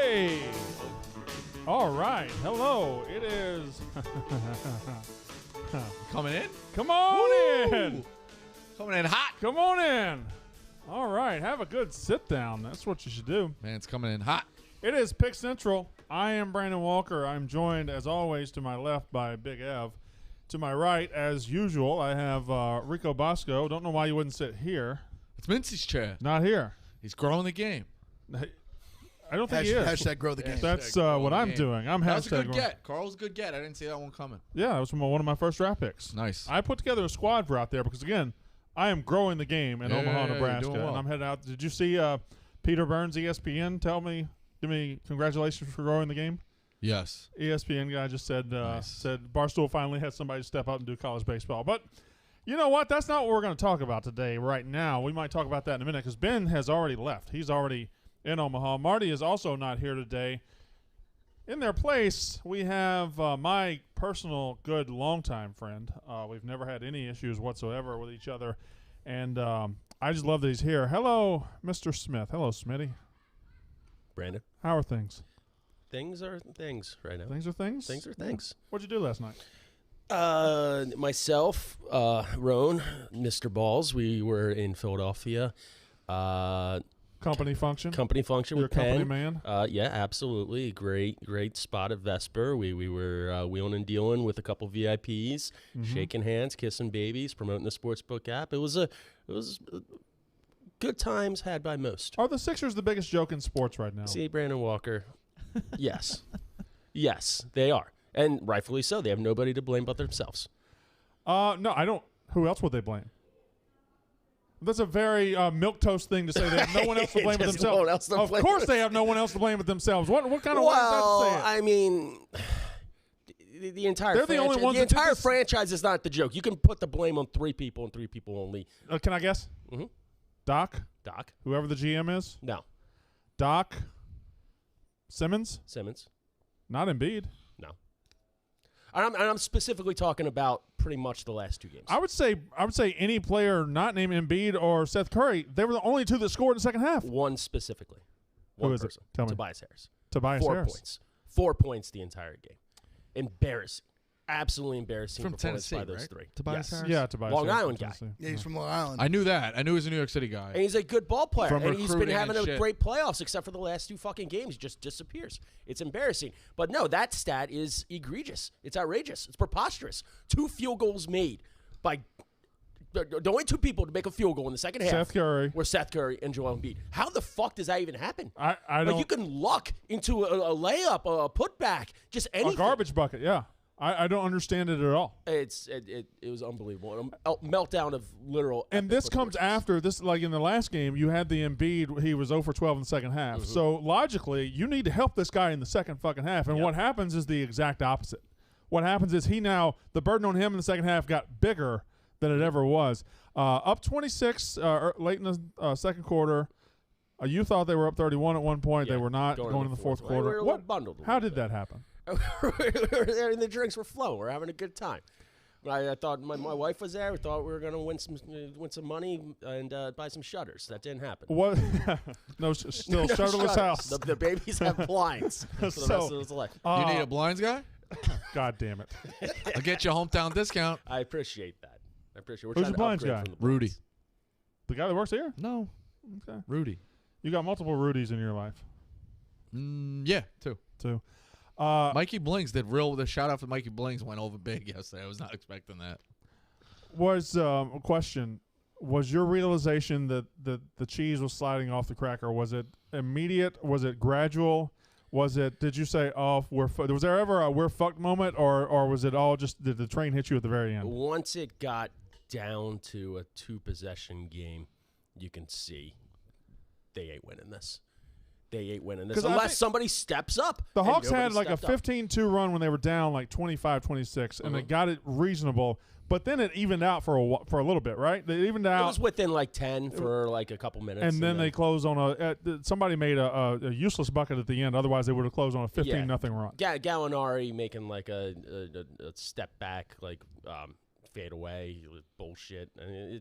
Hey! All right. Hello. It is. Coming in? Come on in. Coming in hot. Come on in. All right. Have a good sit down. That's what you should do. Man, it's coming in hot. It is Pick Central. I am Brandon Walker. I'm joined, as always, to my left by Big Ev. To my right, as usual, I have Rico Bosco. Don't know why you wouldn't sit here. It's Mincy's chair. Not here. He's growing the game. I don't think he is. Hashtag grow the game. That's what I'm doing. I'm That was a hashtag good growing. get. Carl's a good get. I didn't see that one coming. Yeah, that was from one of my first draft picks. Nice. I put together a squad for out there because, again, I am growing the game in Omaha, you're Nebraska. doing well. And I'm headed out. Did you see Peter Burns, ESPN, give me congratulations for growing the game? Yes. ESPN guy just said Nice. said Barstool finally had somebody step up and do college baseball. But you know what? That's not what we're going to talk about today right now. We might talk about that in a minute because Ben has already left. He's already in Omaha. Marty is also not here today. In their place, we have my personal good longtime friend. We've never had any issues whatsoever with each other. And I just love that he's here. Hello, Mr. Smith. Hello, Smitty. Brandon. How are things? Things are things right now. Things are things? Things are things. What'd you do last night? Myself, Roan, Mr. Balls, we were in Philadelphia. Company function? Company function You're with a company Penn. man? Yeah, absolutely. Great spot at Vesper. We were wheeling and dealing with a couple VIPs, shaking hands, kissing babies, promoting the Sportsbook app. It was good times had by most. Are the Sixers the biggest joke in sports right now? See, Brandon Walker, yes. Yes, they are. And rightfully so. They have nobody to blame but themselves. No, I don't. Who else would they blame? That's a very milquetoast thing to say. They have no one else to blame but Just themselves. no one else to Of blame course but they have no one else to blame but themselves. What kind of way is that Well, to say it? I mean, the entire They're the franchise, only ones the that did entire this. franchise is not the joke. You can put the blame on three people and three people only. Can I guess? Mhm. Doc? Doc, Whoever the GM is? no. Doc? Simmons? Simmons, Not Embiid. no. And I'm specifically talking about pretty much the last two games. I would say any player not named Embiid or Seth Curry, they were the only two that scored in the second half. One specifically. Who One is it? person. Tell me. Tobias Harris. Tobias 4 Harris. points. 4 points the entire game. Embarrassing. Absolutely embarrassing From performance Tennessee, by those right? three. Tobias Yes. Harris? Yeah, Tobias Long Harris Island from guy. Tennessee. Yeah, he's from Long Island. I knew that. I knew he was a New York City guy. And he's a good ball player. From And he's been recruiting having and a shit. great playoffs, except for the last two fucking games. He just disappears. It's embarrassing. But no, that stat is egregious. It's outrageous. It's preposterous. 2 field goals made by the only 2 people to make a field goal in the second half. Seth Curry. Were Seth Curry and Joel Embiid. How the fuck does that even happen? I Like, don't. you can luck into a layup, a putback, just anything. A garbage bucket, yeah. I don't understand it at all. It was unbelievable. A meltdown of literal. And epic this comes proportions. after this, like in the last game, you had the Embiid. He was 0 for 12 in the second half. So logically, you need to help this guy in the second fucking half. And Yep. what happens is the exact opposite. What happens is the burden on him in the second half got bigger than it ever was. Up 26 late in the second quarter. You thought they were up 31 at one point. Yeah, they were not going in the fourth We quarter. were a little bundled a How little did bit. that happen? We were there and the drinks were flowing. We're having a good time. I thought my wife was there. We thought we were going to win some money and buy some shutters. That didn't happen. What? No, still No shutterless shutters. house. The babies have blinds for the rest So, of his life. You need a blinds guy? God damn it. I'll get you a hometown discount. I appreciate that. We're Who's trying your to blinds upgrade guy? from the Rudy. blinds. The guy that works here? No. Okay. Rudy. You got multiple Rudies in your life, Yeah, too. too. Mikey Blings did the shout out for Mikey Blings went over big yesterday. I was not expecting that. Was a question, was your realization that the cheese was sliding off the cracker, was it immediate? Was it gradual? Did you say, oh, was there ever a we're fucked moment, or was it all just, did the train hit you at the very end? Once it got down to a 2-possession game, you can see they ain't winning this. They ain't winning this 'Cause I unless think somebody steps up. The and Hawks had nobody like a stepped up. 15-2 run when they were down like 25-26, and they got it reasonable. But then it evened out for a little bit, right? They evened It out. was within like 10 for like a couple minutes. And then they closed on somebody made a useless bucket at the end. Otherwise, they would have closed on a 15-0 run. Gallinari making like a step back, like fade away bullshit. And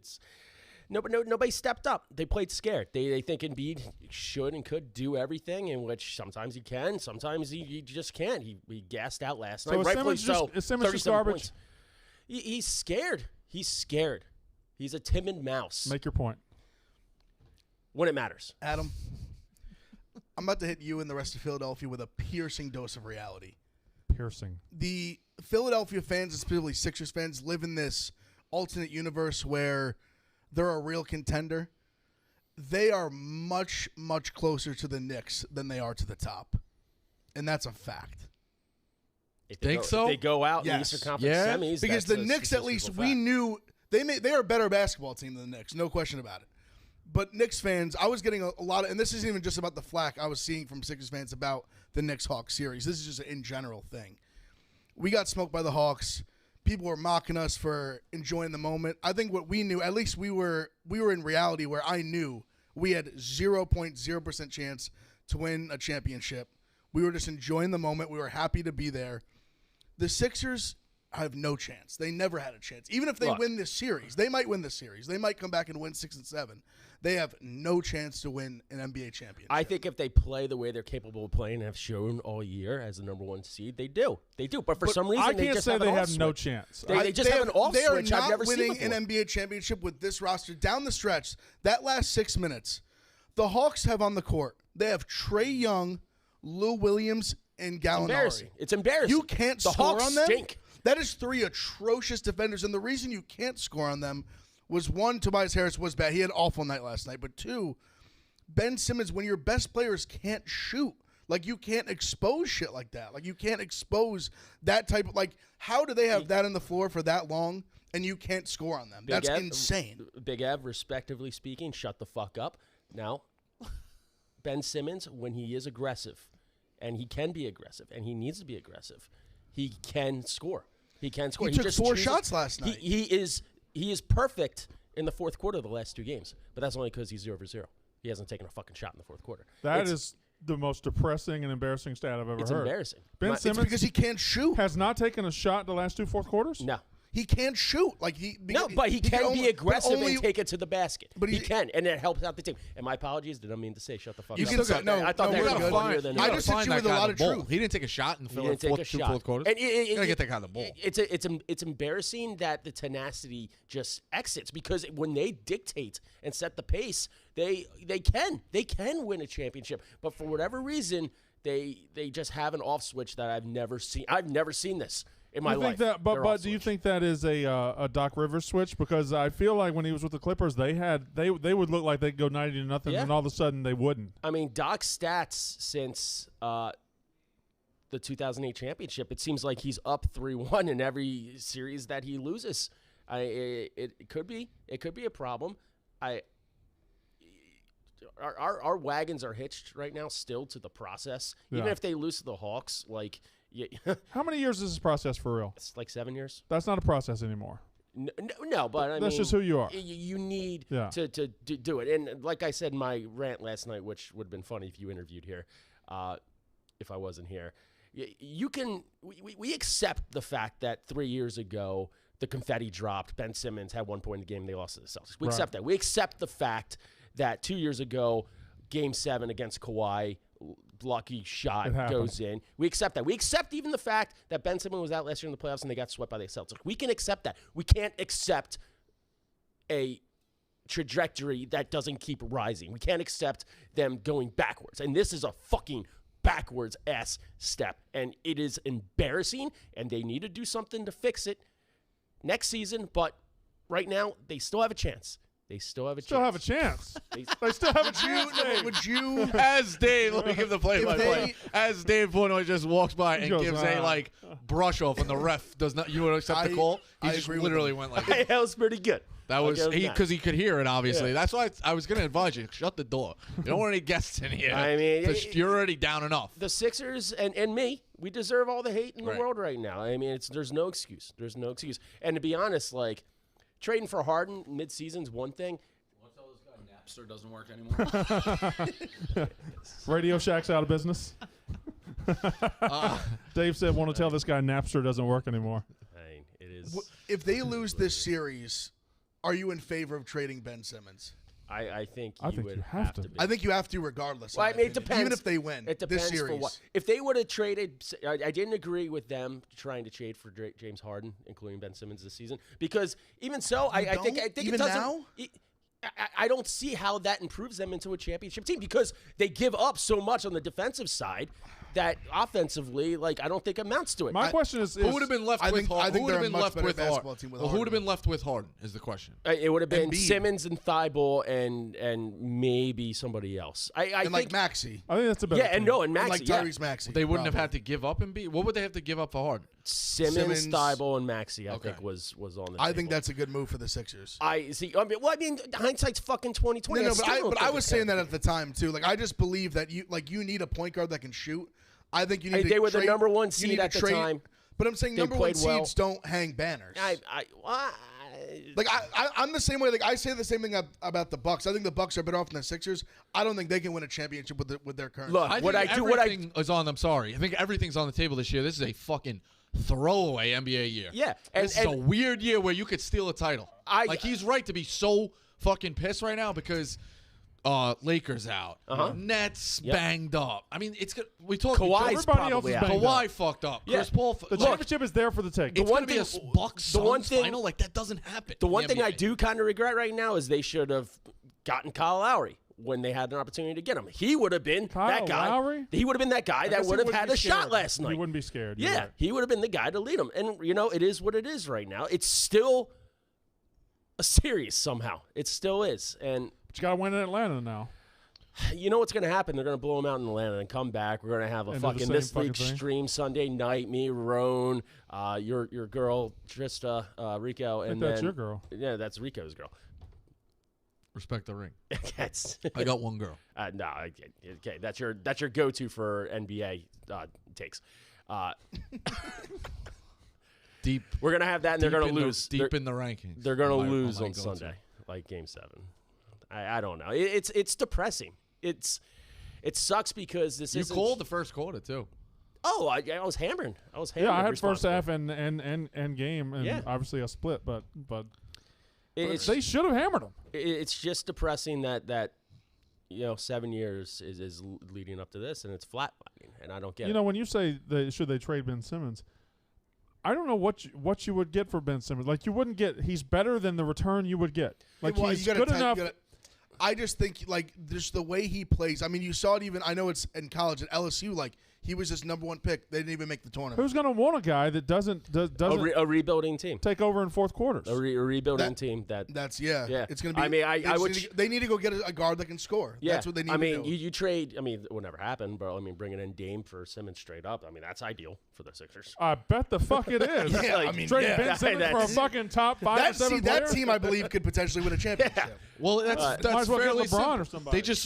nobody stepped up. They played scared. They think Embiid should and could do everything, in which sometimes he can, sometimes he just can't. He gassed out last night, rightfully so. Is Simmons just garbage? Points. He's scared. He's scared. He's a timid mouse. Make your point. When it matters. Adam, I'm about to hit you and the rest of Philadelphia with a piercing dose of reality. Piercing. The Philadelphia fans, and specifically Sixers fans, live in this alternate universe where they're a real contender. They are much, much closer to the Knicks than they are to the top. And that's a fact. If Think so? If they go out in the Yes. Eastern Conference semis. Because the Knicks, at least, we fact. knew they are a better basketball team than the Knicks, no question about it. But Knicks fans, I was getting a lot of, and this isn't even just about the flack I was seeing from Sixers fans about the Knicks-Hawks series. This is just an in general thing. We got smoked by the Hawks. People were mocking us for enjoying the moment. I think what we knew, at least we were in reality where I knew we had 0.0% chance to win a championship. We were just enjoying the moment. We were happy to be there. The Sixers have no chance. They never had a chance. Even if they win this series, they might win this series. They might come back and win 6 and 7. They have no chance to win an NBA championship. I think if they play the way they're capable of playing and have shown all year as the number 1 seed, they do. They do. But for some reason, I they can't just say have they an off have no switch. chance. They just have an off They are switch I've not never seen winning before. an NBA championship with this roster down the stretch. That last 6 minutes, the Hawks have on the court. They have Trae Young, Lou Williams, and Gallinari. It's embarrassing. You can't the score Hawks on them. stink. That is 3 atrocious defenders, and the reason you can't score on them was, 1, Tobias Harris was bad. He had an awful night last night. But 2, Ben Simmons, when your best players can't shoot, like, you can't expose shit like that. Like, you can't expose that type of, like, how do they have that on the floor for that long and you can't score on them? That's insane. Big Ev, respectively speaking, shut the fuck up. Now, Ben Simmons, when he is aggressive, and he can be aggressive, and he needs to be aggressive, he can score. He can score. He took just 4 chooses- shots last night. He is perfect in the fourth quarter of the last 2 games, but that's only because he's 0 for 0. He hasn't taken a fucking shot in the fourth quarter. That is the most depressing and embarrassing stat I've ever heard. It's embarrassing. Ben It's Simmons because he can't shoot. has not taken a shot the last 2 fourth quarters? No. He can't shoot. Like But he can be aggressive and take it to the basket. But he can, and it helps out the team. And my apologies, did I mean to say shut the fuck You up? can say- no, I thought no, that we're was good. funnier than I that. just hit you with a lot of truth. He didn't take a shot in the He didn't take a two shot. fourth quarters. And You gotta get that guy on the ball. It's embarrassing that the tenacity just exits, because when they dictate and set the pace, they can win a championship. But for whatever reason, they just have an off switch that I've never seen. I've never seen this in my life. But do you think that is a Doc Rivers switch? Because I feel like when he was with the Clippers, they would look like they'd go 90-0, Yeah. and all of a sudden they wouldn't. I mean, Doc's stats since the 2008 championship, it seems like he's up 3-1 in every series that he loses. It could be a problem. Our wagons are hitched right now still to the process. Even Yeah. if they lose to the Hawks, like How many years is this process for real? it's like 7 years. That's not a process anymore. No, but I mean, That's just who you are. You need Yeah. to do it. And like I said in my rant last night, which would have been funny if you interviewed here, if I wasn't here, you can. We accept the fact that 3 years ago the confetti dropped. Ben Simmons had 1 point in the game. They lost to the Celtics. We accept that. We accept the fact that 2 years ago, Game 7 against Kawhi, lucky shot goes in. We accept that. We accept even the fact that Ben Simmons was out last year in the playoffs and they got swept by the Celtics. We can accept that. We can't accept a trajectory that doesn't keep rising. We can't accept them going backwards. And this is a fucking backwards ass step. And it is embarrassing, and they need to do something to fix it next season. But right now, they still have a chance. They still have a chance. They still have a chance. Dave. Would you? As Dave, let me give the play-by-play. As Dave Portnoy just walks by and goes, gives a brush off, and the ref does not. You would accept the call. He I just agree with literally him. went like Hey, that was pretty good. that was I'll give him that. because he could hear it. Obviously, Yeah. that's why I was going to advise you shut the door. You don't want any guests in here. I mean, 'cause you're already down enough. The Sixers and me, we deserve all the hate in the Right. world right now. I mean, there's no excuse. There's no excuse. And to be honest, like, trading for Harden mid-season's one thing. Tell this guy Napster doesn't work anymore. Radio Shack's out of business. Dave said, "Want to tell this guy Napster doesn't work anymore." I mean, it is. If they lose this series, are you in favor of trading Ben Simmons? I think you would have to. be. I think you have to regardless. Well, in I my mean, it opinion. depends. Even if they win It depends this series. for what. If they would have traded, I didn't agree with them trying to trade for James Harden, including Ben Simmons this season, because even so, I think even it doesn't. now? I don't see how that improves them into a championship team because they give up so much on the defensive side that offensively, like, I don't think amounts to it. My question is Who would have been left I with think- I Harden? think Who would they're have a been much left better with basketball Harden? team with Who would have Harden. been left with Harden is the question. It would have been Embiid. Simmons and Thibault and maybe somebody else. I And think, like Maxey. I think that's a better. yeah, and team. no, and And Maxey, like yeah. Tyrese Maxey. They wouldn't have probably. had to give up Embiid. What would they have to give up for Harden? Simmons, Simmons. Thibault, and Maxey, I Okay. think was on the table. I think that's a good move for the Sixers. I see. I mean, hindsight's fucking 2020. No, still but don't I think was it's saying gonna that at the time too. Like I just believe that you need a point guard that can shoot. I think you need. Hey, to they were the trade- number one you seed need to at the trade- time. But I'm saying They number one played well. seeds don't hang banners. Why? Like I'm the same way. Like I say the same thing about the Bucks. I think the Bucks are better off than the Sixers. I don't think they can win a championship with their current. Look, I what think I do, what I everything is on. I'm sorry. I think everything's on the table this year. This is a fucking throwaway NBA year. Yeah, This is a weird year where you could steal a title. Like he's right to be so fucking pissed right now because Lakers out, Nets banged up. I mean, it's good. We talked. Kawhi's Everybody else probably is out. banged Kawhi fucked up. Yeah. Chris Paul. The championship is there for the take. It's one going to be thing- a Bucks the one Suns thing- final. Like that doesn't happen. The in one thing I NBA. do kind of regret right now is they should have gotten Kyle Lowry when they had an opportunity to get him. He would have been Kyle that guy. Lowry? He would have been that guy I that guess he would have wouldn't had be a shot scared. last night. He wouldn't be scared. You're Yeah, right. he would have been the guy to lead them. And, it is what it is right now. It's still a series somehow. It still is. And But you got to win in Atlanta now. you know what's going to happen? They're going to blow them out in Atlanta and come back. We're going to have a And do the fucking same This fucking League thing. stream Sunday night. Me, Roan, your girl, Trista, Rico. I think And that's then, your girl. Yeah, that's Rico's girl. Respect the ring. That's I got one girl. no, okay. That's your go-to for NBA takes. Deep. We're gonna have that, and they're gonna in the- lose. deep in the rankings. They're gonna My lose on go-to. Sunday, like Game 7. I don't know. It's depressing. It sucks because this You isn't. called the first quarter too. Oh, I was hammering. Yeah, I had responsible. first half and game, and Yeah. obviously a split. But It's they should have hammered them. it's just depressing that 7 years is leading up to this, and it's flatlining, and I don't get You it. know, when you say should they trade Ben Simmons, I don't know what you would get for Ben Simmons. Like you wouldn't get. He's better than the return you would get. Like Well, he's you gotta good you enough. gotta- I just think like just the way he plays. I mean, you saw it even. I know it's in college at LSU. Like he was just number one pick. They didn't even make the tournament. Who's going to want a guy that doesn't a rebuilding team, take over in fourth quarters? a rebuilding team that. That's Yeah. It's gonna be. I mean, they need to go get a guard that can score. Yeah, That's what they need. I mean, to do. you trade. I mean, it would never happen, but I mean, bringing in Dame for Simmons straight up. I mean, that's ideal for the Sixers. I bet the fuck it is. Yeah, like, I mean, Trade yeah. Ben Simmons for a That's- fucking top 5 or 7 player. that team, I believe, could potentially win a championship. Well, that's Might as well get fairly LeBron simple. or somebody. They just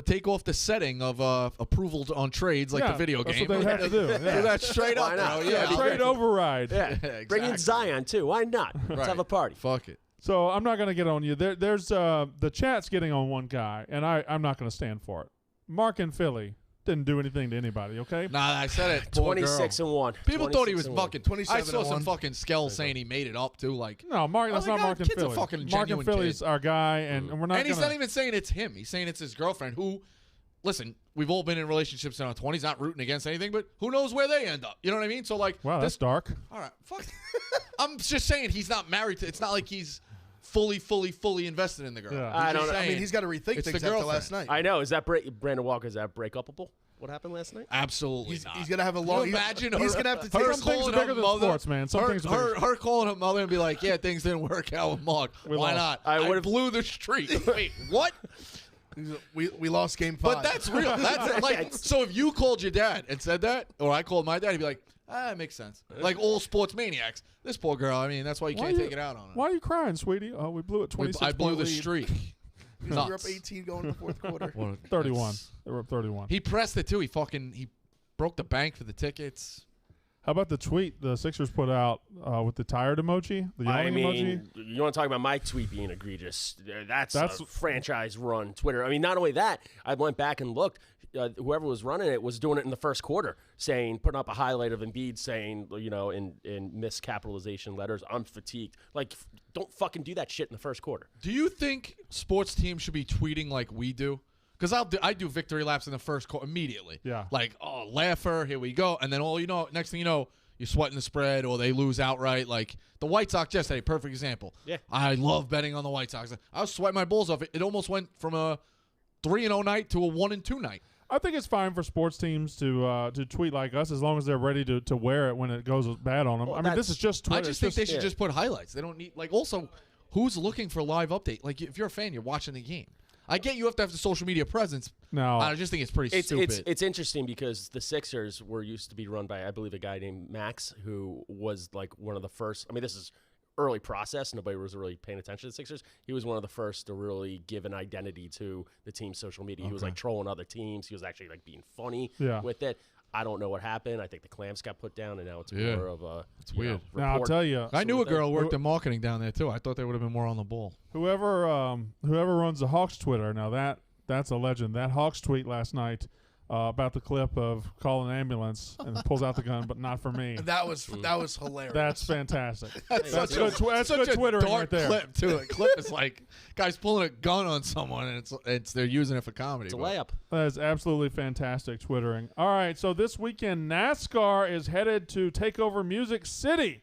take off the setting of approval on trades like Yeah, the video that's game. what they have to do. Do Yeah. that straight Why up. not? bro. Yeah, Yeah, it'd be Trade override. Yeah, exactly. bring in Zion too. Why not? Let's have a party. Fuck it. So I'm not going to get on you. There's the chat's getting on one guy, and I'm not going to stand for it. Mark in Philly didn't do anything to anybody. Okay. Nah, I said it. Poor girl. 26-1. People thought he was 26-1. fucking. I saw 27-1. some fucking skell saying he made it up too. Like, No, Mark. That's my not God, Mark in kid's a Philly. fucking Mark in genuine Philly's kid. our guy, and we're not. and he's gonna, not even saying it's him. He's saying it's his girlfriend. Who, listen, we've all been in relationships in our 20s, not rooting against anything, but who knows where they end up? You know what I mean? So like, Wow, that's dark. all right, fuck. I'm just saying he's not married to. It's not like he's fully invested in the girl. Yeah. He's I don't just know. I saying mean, he's got to rethink it's the things after girlfriend. last night. I know. Is that Brandon Walker? Is that breakupable? What happened last night? Absolutely He's not. gonna have a Can long. you imagine he's her, gonna have to her take Some things calling are bigger her than mother, sports, man. Some things are bigger. her calling her mother and be like, "Yeah, things didn't work out with Mark. We Why lost. not? I I would've- blew the streak. Wait, what? We lost game 5. But that's real. That's like so. If you called your dad and said that, or I called my dad, he'd be like, "Ah, it makes sense." Like all sports maniacs. This poor girl. I mean, that's why you Why can't you- take it out on her. Why are you crying, sweetie? Oh, we blew it 26. I blew the lead. streak. we were up Nuts. 18 going to the fourth quarter. 31. That's- They were up 31. He pressed it too. He broke the bank for the tickets. How about the tweet the Sixers put out with the tired emoji, the I yelling mean, emoji? you want to talk about my tweet being egregious? That's That's- a franchise-run Twitter. I mean, not only that, I went back and looked. whoever was running it was doing it in the first quarter, putting up a highlight of Embiid saying, in miscapitalization letters, I'm fatigued. Like, don't fucking do that shit in the first quarter. Do you think sports teams should be tweeting like we do? Because I do victory laps in the first quarter immediately. Yeah. Like, oh, laugher, here we go. And then, next thing you know, you're sweating the spread or they lose outright. Like the White Sox yesterday, perfect example. Yeah. I love betting on the White Sox. I was sweating my balls off. It almost went from a 3-0 night to a 1-2 night. I think it's fine for sports teams to tweet like us as long as they're ready to wear it when it goes bad on them. Well, I mean, this is just Twitter. I just think they should just put highlights. They don't need also who's looking for live update? Like if you're a fan, you're watching the game. I get you have to have the social media presence. No, I just think it's pretty stupid. It's interesting because the Sixers were used to be run by, I believe, a guy named Max, who was like one of the first. I mean, this is early process. Nobody was really paying attention to the Sixers. He was one of the first to really give an identity to the team's social media. He was like trolling other teams. He was actually like being funny with it. I don't know what happened. I think the clamps got put down, and now it's more of a. It's weird. Now I'll tell you, I knew a girl who worked in marketing down there too. I thought they would have been more on the ball. whoever runs the Hawks Twitter, now that's a legend. That Hawks tweet last night about the clip of calling an ambulance and pulls out the gun, but not for me. That was hilarious. That's fantastic. That's such good. That's such good a Twittering dark right there. clip too. A clip is like guys pulling a gun on someone, and it's they're using it for comedy. It's a layup. That is absolutely fantastic Twittering. All right, so this weekend NASCAR is headed to take over Music City.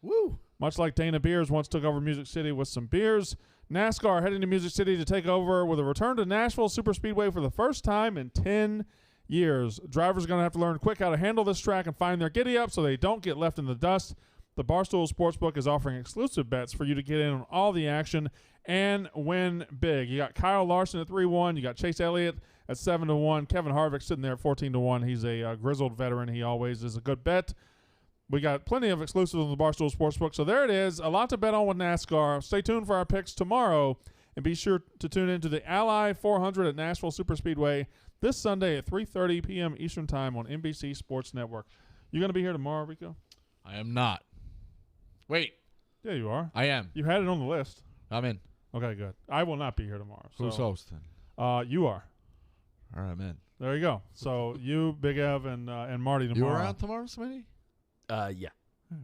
Woo. Much like Dana Beers once took over Music City with some beers, NASCAR heading to Music City to take over with a return to Nashville Superspeedway for the first time in 10 years. Drivers are going to have to learn quick how to handle this track and find their giddy up so they don't get left in the dust. The Barstool Sportsbook is offering exclusive bets for you to get in on all the action and win big. You got Kyle Larson at 3-1. You got Chase Elliott at 7-1. Kevin Harvick sitting there at 14-1. He's a grizzled veteran. He always is a good bet. We got plenty of exclusives on the Barstool Sportsbook. So there it is. A lot to bet on with NASCAR. Stay tuned for our picks tomorrow. And be sure to tune in to the Ally 400 at Nashville Superspeedway this Sunday at 3:30 p.m. Eastern Time on NBC Sports Network. You going to be here tomorrow, Rico? I am not. Wait. Yeah, you are. I am. You had it on the list. I'm in. Okay, good. I will not be here tomorrow. Who's so, hosting? You are. All right, I'm in. There you go. So you, Big Ev, and Marty tomorrow. You around tomorrow, Smitty? Yeah.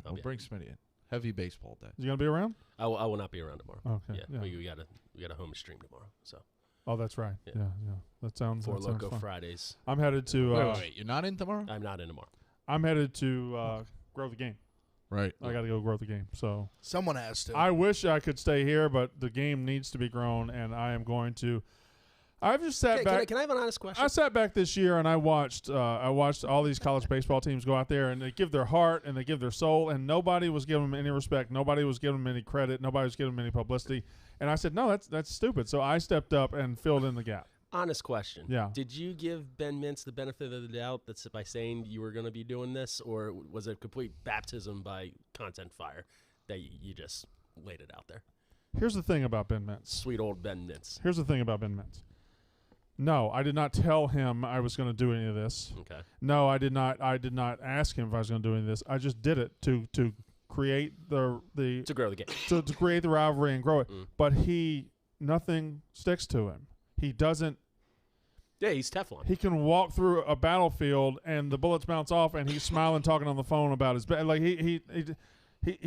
I'll bring Smitty in. Heavy baseball day. You going to be around? I will not be around tomorrow. Okay. Yeah. We got a home stream tomorrow. So. Oh, that's right. Yeah. Yeah. That sounds Four that sounds Loco fun. Fridays. I'm headed to. Wait. You're not in tomorrow? I'm not in tomorrow. I'm headed to grow the game. Right. I got to go grow the game. So Someone has to. I wish I could stay here, but the game needs to be grown, and I am going to. I've just sat back. Can I have an honest question? I sat back this year and I watched all these college baseball teams go out there and they give their heart and they give their soul, and nobody was giving them any respect. Nobody was giving them any credit. Nobody was giving them any publicity. And I said, no, that's stupid. So I stepped up and filled in the gap. Honest question. Yeah. Did you give Ben Mintz the benefit of the doubt that's by saying you were going to be doing this, or was it complete baptism by content fire that you just laid it out there? Here's the thing about Ben Mintz. Sweet old Ben Mintz. Here's the thing about Ben Mintz. No, I did not tell him I was going to do any of this. Okay. No, I did not ask him if I was going to do any of this. I just did it to create the To grow the game. to create the rivalry and grow it. But nothing sticks to him. He doesn't. Yeah, he's Teflon. He can walk through a battlefield and the bullets bounce off, and he's smiling, talking on the phone about his like he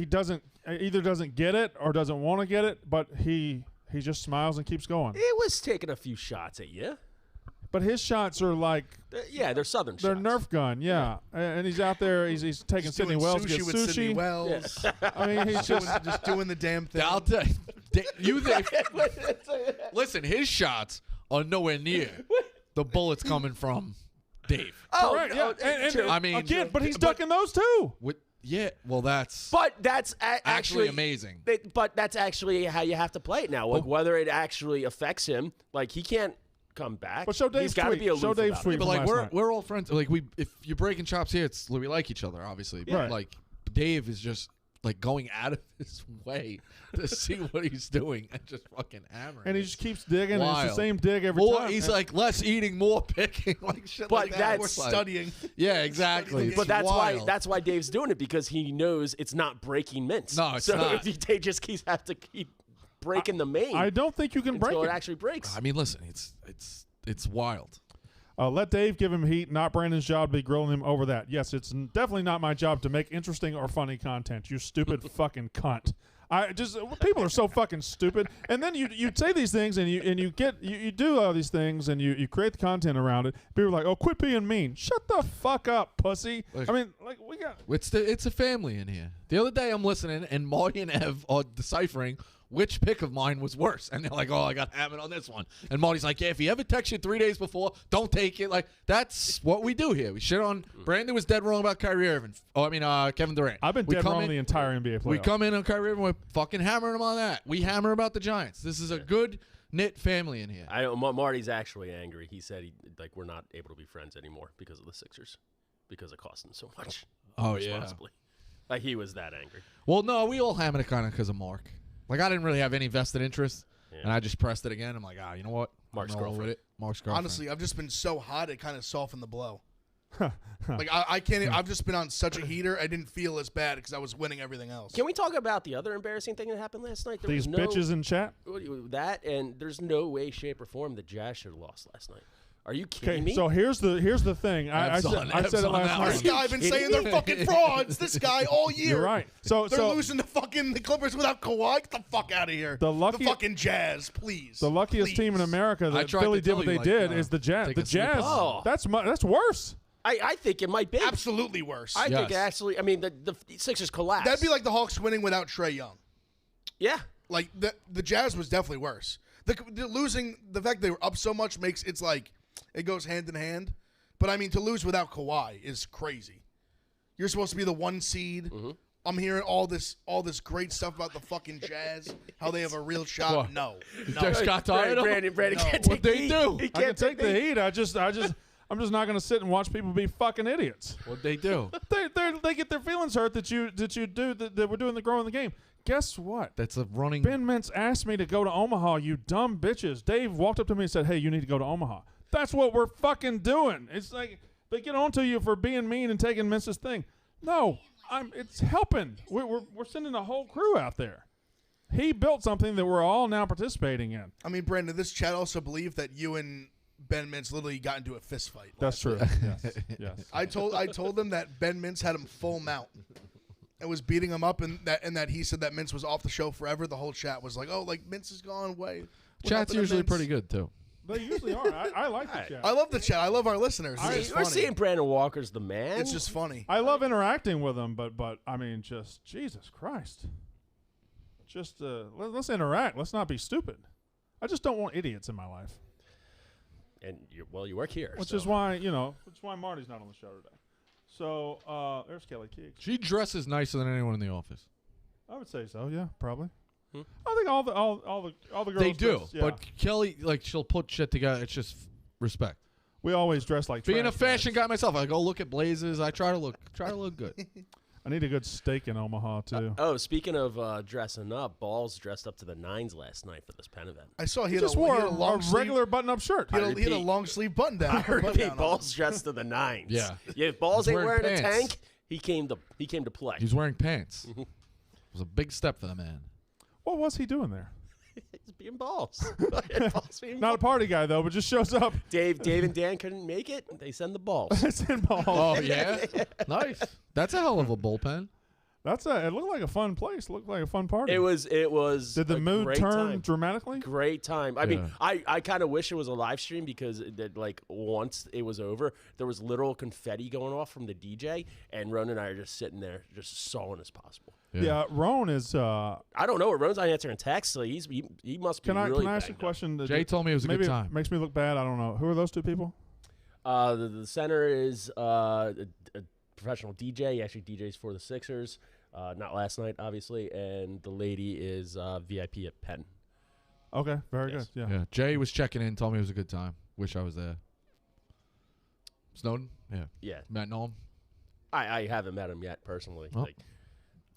doesn't either doesn't get it or doesn't want to get it, but he just smiles and keeps going. It was taking a few shots at you. But his shots are like they're southern they're shots. Nerf gun, yeah. And he's out there. He's taking Sidney doing Wells to sushi get with sushi. Sidney Wells. I mean, he's just doing the damn thing. I'll tell you think. Listen, his shots are nowhere near the bullets coming from Dave. right. Yeah. And I mean, again, but he's ducking those too. Yeah, well, that's But that's actually amazing. But that's actually how you have to play it now. Like whether it actually affects him, like he can't come back. But show Dave's He's got to tweet. be aloof Show Dave's about it. tweet. But from like last night. we're all friends. Like if you're breaking chops here, we like each other, obviously. But Right. like Dave is just like going out of his way to see what he's doing and just fucking hammering. And he just keeps digging. And it's the Wild. same dig every more, time. he's like less eating, more picking, like shit. But like that. that's- We're Like- studying. Yeah, exactly. But It's But wild. that's why Dave's doing it, because he knows it's not breaking mints. No, it's so not. if he just have to keep breaking the main I don't think you can break until it. it actually breaks. I mean, listen, it's wild. Let Dave give him heat, not Brandon's job to be grilling him over that. Yes, it's definitely not my job to make interesting or funny content. You stupid fucking cunt. People are so fucking stupid. And then you say these things and you do all these things and you create the content around it. People are like, oh, quit being mean. Shut the fuck up, pussy. Like, I mean, like, we got. It's a family in here. The other day I'm listening and Marty and Ev are deciphering which pick of mine was worse. And they're like, oh, I got hammered on this one. And Marty's like, yeah, if he ever texts you 3 days before, don't take it. Like, that's what we do here. We shit on. Brandon was dead wrong about Kyrie Irving. Kevin Durant. I've been dead wrong the entire NBA playoffs. We come in on Kyrie Irving, we're fucking hammering him on that. We hammer about the Giants. This is a good knit family in here. Marty's actually angry. He said we're not able to be friends anymore because of the Sixers, because it cost him so much. Oh, responsibly. yeah. Like, he was that angry. Well, no, we all hammered it kind of because of Mark. Like, I didn't really have any vested interest, Yeah. and I just pressed it again. I'm like, you know what? Mark's I'm rolling with girlfriend. it. Mark's girlfriend. Honestly, I've just been so hot it kind of softened the blow. Like I can't. I've just been on such a heater. I didn't feel as bad because I was winning everything else. Can we talk about the other embarrassing thing that happened last night? These bitches in chat. That, and there's no way, shape, or form the Jazz should have lost last night. Are you kidding me? So here's the thing. I said it last night. This guy been saying they're fucking frauds. This guy all year. You're right. So they're losing the Clippers without Kawhi. Get the fuck out of here. The fucking Jazz, please. The luckiest team in America that Philly did what they did is the Jazz. The Jazz. Oh. That's worse. I think it might be. Absolutely worse. I think actually. I mean, the Sixers collapsed. That'd be like the Hawks winning without Trae Young. Yeah. Like the Jazz was definitely worse. The fact they were up so much makes it's like it goes hand in hand. But I mean, to lose without Kawhi is crazy. You're supposed to be the 1 seed. Mm-hmm. I'm hearing all this great stuff about the fucking Jazz, how they have a real shot. What? No. Just got tired of Brandon can't What'd take they the heat. do? He I can can't take the heat. I'm just not going to sit and watch people be fucking idiots. What'd they do? They get their feelings hurt that we're doing the growing the game. Guess what? That's a running. Ben Mintz asked me to go to Omaha. You dumb bitches. Dave walked up to me and said, "Hey, you need to go to Omaha." That's what we're fucking doing. It's like they get onto you for being mean and taking Mintz's thing. No, it's helping. We're sending a whole crew out there. He built something that we're all now participating in. I mean, Brandon, this chat also believed that you and Ben Mintz literally got into a fist fight. That's true. Yes. I told them that Ben Mintz had him full mount and was beating him up, and that he said that Mintz was off the show forever. The whole chat was like, "Oh, like Mintz is gone away." Chat's usually pretty good too. They usually are. I like the chat. I love the chat. I love our listeners. It's We're funny. seeing Brandon Walker's the man. It's just funny. I love interacting with them, but I mean, just Jesus Christ. Just let's interact. Let's not be stupid. I just don't want idiots in my life. And you work here, Which is why Marty's not on the show today. So there's Kelly Keeks. She dresses nicer than anyone in the office. I would say so. Yeah, probably. I think all the girls They do, dress, yeah. but Kelly, like, she'll put shit together. It's just respect. We always dress like Being a trash fashion bags. guy myself, I go look at blazers. I try to look good. I need a good steak in Omaha too. Speaking of dressing up, Balls dressed up to the nines last night for this Penn event. I saw he had just a, wore he had a a long regular button-up shirt. He had a long sleeve button down. Balls dressed to the nines. Yeah. If Balls He's ain't wearing wearing a pants. tank, he came to play. He's wearing pants. It was a big step for the man. What was he doing there? He's being Balls. Balls being Not a party guy though, but just shows up. Dave and Dan couldn't make it. They send the Balls. It's in Balls. Oh yeah, nice. That's a hell of a bullpen. It looked like a fun place. It looked like a fun party. It was. Did the a mood great turn time. dramatically? Great time. I mean, I kind of wish it was a live stream because once it was over, there was literal confetti going off from the DJ, and Ron and I are just sitting there, just as sullen as possible. Yeah, Roan is. I don't know. Ron's not answering texts, so he must be. Can I really ask you a banged up. question? Jay told me it was a maybe good time. It makes me look bad. I don't know. Who are those two people? The center is a professional DJ. He actually DJs for the Sixers. Not last night, obviously. And the lady is VIP at Penn. Okay, very Yes. good. Yeah. Yeah, Jay was checking in, told me it was a good time. Wish I was there. Snowden? Yeah. Yeah. Matt know him? I haven't met him yet personally. Oh. Like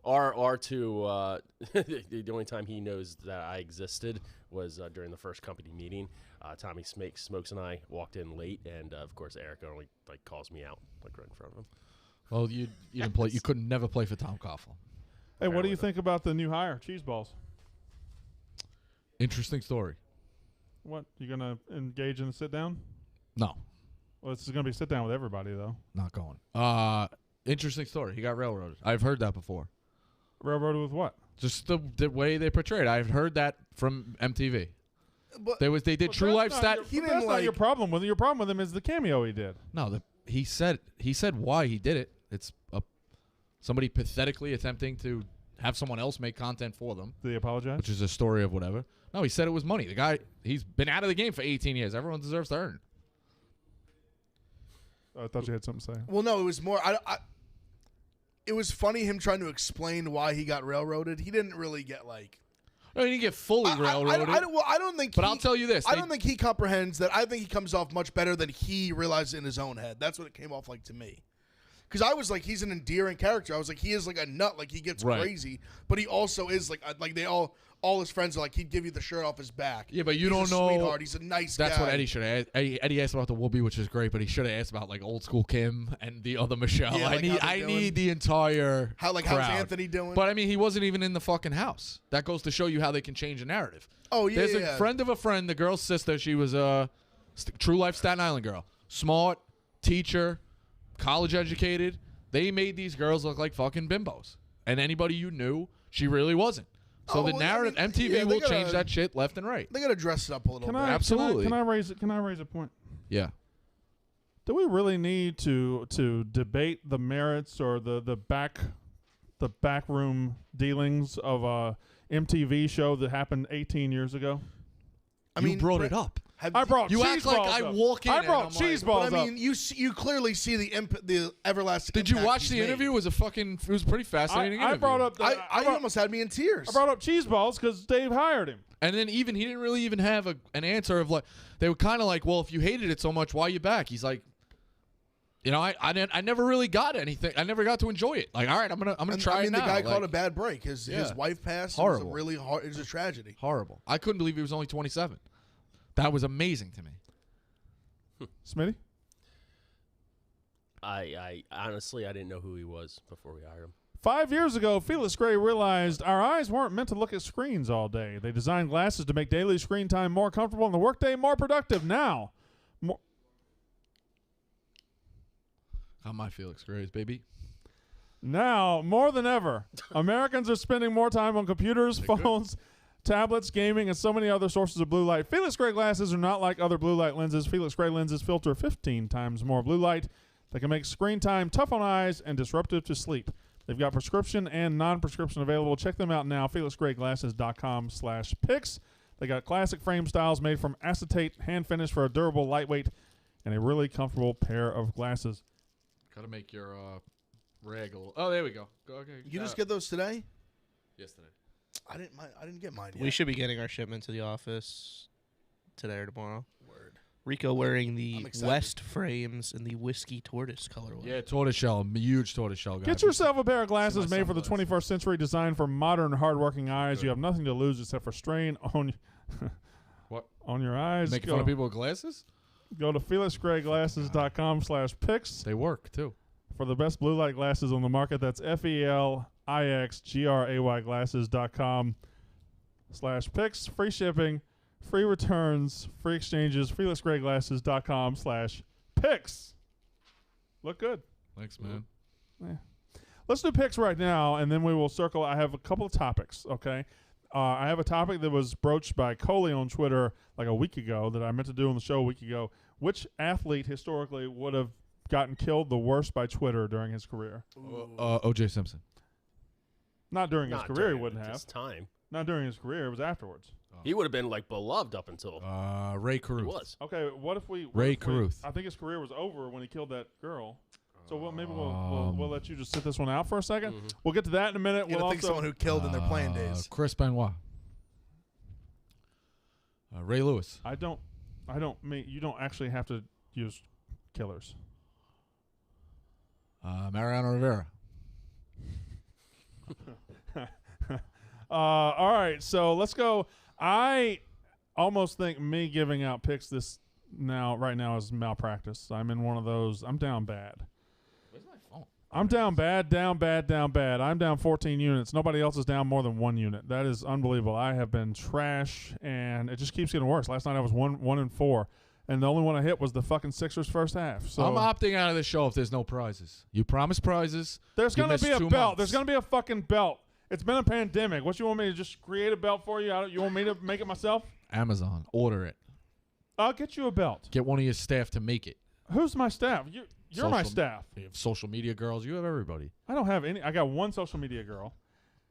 R2, the only time he knows that I existed was during the first company meeting. Tommy Smokes and I walked in late, and of course Eric only calls me out right in front of him. Well, you didn't play. You couldn't never play for Tom Coughlin. Hey, what do you think about the new hire, Cheese Balls? Interesting story. What, you gonna engage in the sit down? No. Well, it's going to be sit down with everybody though. Not going. Interesting story. He got railroaded. I've heard that before. Railroaded with what? Just the way they portrayed. I've heard that from MTV. But They did True Life stat. That's not your problem with it. Your problem with him is the cameo he did. No, he said why he did it. It's somebody pathetically attempting to have someone else make content for them, Did he apologize? which is a story of whatever. No, he said it was money. The guy, he's been out of the game for 18 years. Everyone deserves to earn. I thought you had something to say. Well, no, it was more. It was funny him trying to explain why he got railroaded. He didn't really get like. I mean, he didn't get fully railroaded. I don't think. But I'll tell you this. I don't think he comprehends that. I think he comes off much better than he realizes in his own head. That's what it came off like to me. Because I was like, he's an endearing character. I was like, he is like a nut. Like he gets crazy, but he also is like they all his friends are like, he'd give you the shirt off his back. Yeah, but He's don't a know. Sweetheart. He's a nice guy. That's what Eddie should have asked. Eddie asked about the Whoopi, which is great, but he should have asked about like old school Kim and the other Michelle. Yeah, like I need the entire how's crowd. Anthony doing? But I mean, he wasn't even in the fucking house. That goes to show you how they can change a narrative. Oh yeah, There's a friend of a friend, the girl's sister. She was a True Life Staten Island girl, smart, teacher, college educated. They made these girls look like fucking bimbos, and anybody you knew, she really wasn't. So the narrative, MTV will change that shit left and right. They gotta dress it up a little bit. Absolutely. Can I raise a point? Yeah. Do we really need to debate the merits or the backroom dealings of a MTV show that happened 18 years ago? I mean, you brought it up. I brought You cheese act like balls I up. walk in I and brought I'm cheese like, balls But I mean, up. you clearly see the everlasting. Did you impact watch he's the made. interview? It was pretty fascinating. I interview. brought up. I almost had me in tears. I brought up cheese balls because Dave hired him. And then he didn't really even have an answer of like, they were kind of like, well, if you hated it so much, why are you back? He's like, you know, I never really got anything. I never got to enjoy it. Like, all right, I'm gonna try it now. The guy like, caught a bad break. His wife passed. Horrible. It was a really hard. It was a tragedy. horrible. I couldn't believe he was only 27. That was amazing to me. Smitty? I honestly, I didn't know who he was before we hired him. 5 years ago, Felix Gray realized our eyes weren't meant to look at screens all day. They designed glasses to make daily screen time more comfortable and the workday more productive. Now, How my Felix Grays, baby. Now, more than ever, Americans are spending more time on computers, phones, tablets, gaming, and so many other sources of blue light. Felix Gray glasses are not like other blue light lenses. Felix Gray lenses filter 15 times more blue light that can make screen time tough on eyes and disruptive to sleep. They've got prescription and non-prescription available. Check them out now, felixgrayglasses.com/picks. They got classic frame styles made from acetate, hand finished for a durable, lightweight, and a really comfortable pair of glasses. Gotta make your rag a little. Oh, there we go. Okay. You just get those today? yesterday. I didn't get mine yet. We should be getting our shipment to the office today or tomorrow. Word. Rico wearing the I'm excited. West frames in the whiskey tortoise colorway. Yeah, tortoiseshell. Huge tortoiseshell guy. Get yourself a pair of glasses See my made for the sunglasses. 21st century, designed for modern, hardworking eyes. Good. You have nothing to lose except for strain on What? on your eyes. Making fun of people with glasses? Go to felixgrayglasses.com/picks They work, too. for the best blue light glasses on the market. That's FELIXGRAY glasses.com/picks. Free shipping, free returns, free exchanges. felixgrayglasses.com/picks. Look good. Thanks, man. Let's do picks right now, and then we will circle. I have a couple of topics, okay? I have a topic that was broached by Coley on Twitter like a week ago that I meant to do on the show a week ago. Which athlete historically would have gotten killed the worst by Twitter during his career? O.J. Simpson. Not during his Not career, he during wouldn't his have. time. Not during his career, it was afterwards. He would have been like beloved up until Ray he Caruth. was. Okay, what if we... Ray Caruth. I think his career was over when he killed that girl. So we'll let you just sit this one out for a second. Mhm. We'll get to that in a minute. You We'll gotta think also... someone who killed in their playing days. Chris Benoit. Ray Lewis. I don't mean... You don't actually have to use killers. Mariano Rivera. All right, so let's go. I almost think me giving out picks right now is malpractice. I'm in one of those. I'm down bad. Where's my phone? I'm down bad. I'm down 14 units. Nobody else is down more than 1 unit. That is unbelievable. I have been trash, and it just keeps getting worse. Last night I was 1-4. and the only one I hit was the fucking Sixers first half. So I'm opting out of the show if there's no prizes. You promise prizes. there's You gonna missed be a 2 belt. months. There's gonna be a fucking belt. It's been a pandemic. What you want me to just create a belt for you? You want me to make it myself? Amazon. Order it. I'll get you a belt. Get one of your staff to make it. Who's my staff? You're my Social- staff. You have social media girls. You have everybody. I don't have any. I got one social media girl,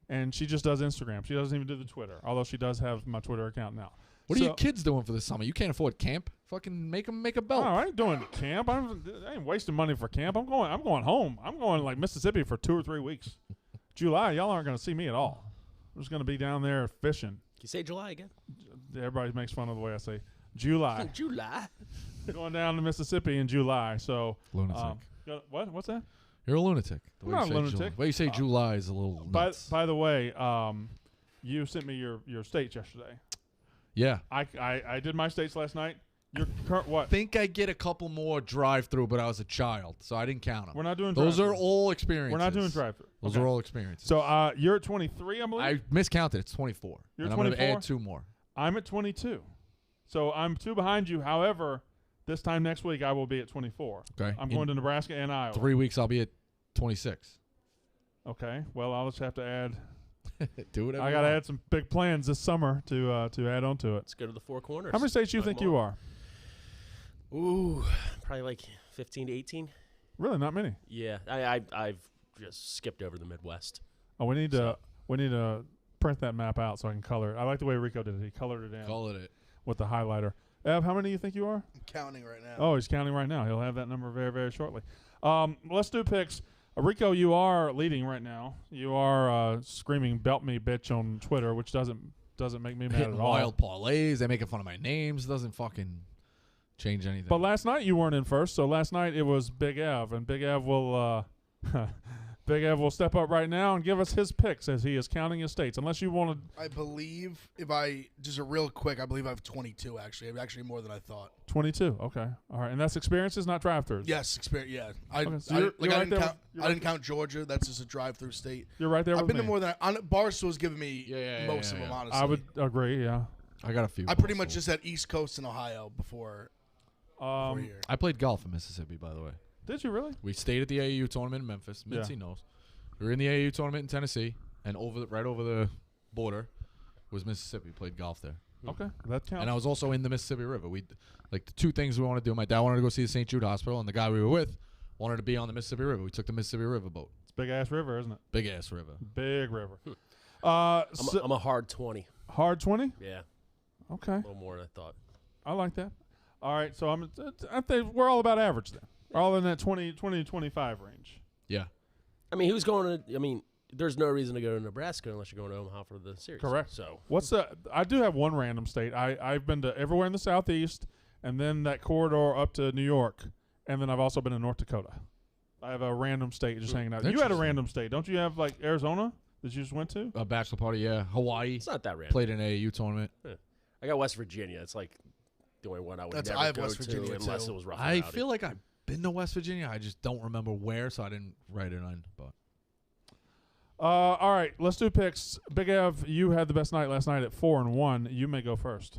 and she just does Instagram. She doesn't even do the Twitter, although she does have my Twitter account now. What are your kids doing for the summer? You can't afford camp. Fucking make them make a belt. Oh, I ain't doing camp. I ain't wasting money for camp. I'm going home. I'm going like Mississippi for 2 or 3 weeks. July, y'all aren't gonna see me at all. I'm just gonna be down there fishing. Can you say July again? Everybody makes fun of the way I say July. July. Going down to Mississippi in July. So Lunatic. what? What's that? You're a lunatic. The I'm way you not a say lunatic. July. The way you say July is a little nuts. By the way, you sent me your states yesterday. Yeah. I did my states last night. Your current what? I think I get a couple more drive-through, but I was a child, so I didn't count them. We're not doing Those are drive-thru. all experiences. We're not doing drive-through. Those Okay. are all experiences. So you're at 23, I believe. I miscounted. It's 24. You're and I'm going to 24? add 2 more. I'm at 22. So I'm 2 behind you. However, this time next week I will be at 24. Okay. I'm In going to Nebraska and Iowa. 3 weeks, I'll be at 26. Okay. Well, I'll just have to add. Do whatever. I got to add some big plans this summer to add on to it. Let's go to the 4 corners. How many states do you think you are? Ooh, probably like 15 to 18. Really, not many. Yeah, I've just skipped over the Midwest. Oh, we need to print that map out so I can color it. I like the way Rico did it. He colored it in Call it. with the highlighter. Ev, how many do you think you are? I'm counting right now. Oh, he's counting right now. He'll have that number very, very shortly. Let's do picks. Rico, you are leading right now. You are screaming "belt me, bitch" on Twitter, which doesn't make me mad Hitting at all. wild parlays. They're making fun of my names. Doesn't fucking change anything. But last night you weren't in first, so last night it was Big Ev, and Big Ev will Big Ev will step up right now and give us his picks as he is counting his states. Unless you want to. I believe if I just a real quick, I believe I have 22 actually. I have actually more than I thought. 22. Okay. All right. And that's experiences, not drive-throughs. Yes, experience. Yeah, I Okay, so you're I right didn't there count. with- I didn't count Georgia. That's just a drive-through state. You're right there I've with been me. to more than Barstool's given me Yeah, most of them. yeah. Honestly, I would agree, yeah. I got a few. I pretty much also. just had East Coast and Ohio before here. I played golf in Mississippi, by the way. Did you really? We stayed at the AAU tournament in Memphis. Mincy knows. We were in the AAU tournament in Tennessee, and right over the border was Mississippi. Played golf there. Okay. That counts. And I was also in the Mississippi River. The 2 things we wanted to do. My dad wanted to go see the St. Jude Hospital, and the guy we were with wanted to be on the Mississippi River. We took the Mississippi River boat. It's a big-ass river, isn't it? Big-ass river. Big river. I'm a hard 20. Hard 20? Yeah, Okay. a little more than I thought. I like that. All right. So I think we're all about average then. All in that 20 to 25 range. Yeah. I mean, who's going to? I mean, there's no reason to go to Nebraska unless you're going to Omaha for the series. Correct. So I do have one random state. I've been to everywhere in the Southeast, and then that corridor up to New York, and then I've also been in North Dakota. I have a random state just hanging out. You had a Interesting. random state. Don't you have like Arizona that you just went to? A bachelor party, yeah. Hawaii. it's not that random. Played in an AAU tournament. I got West Virginia. It's like the only one I would I never have go West to Virginia, unless too. it was rough. I feel like I've been to West Virginia. I just don't remember where, so I didn't write it on. But All right, let's do picks. Big Ev, you had the best night last night at 4-1. You may go first,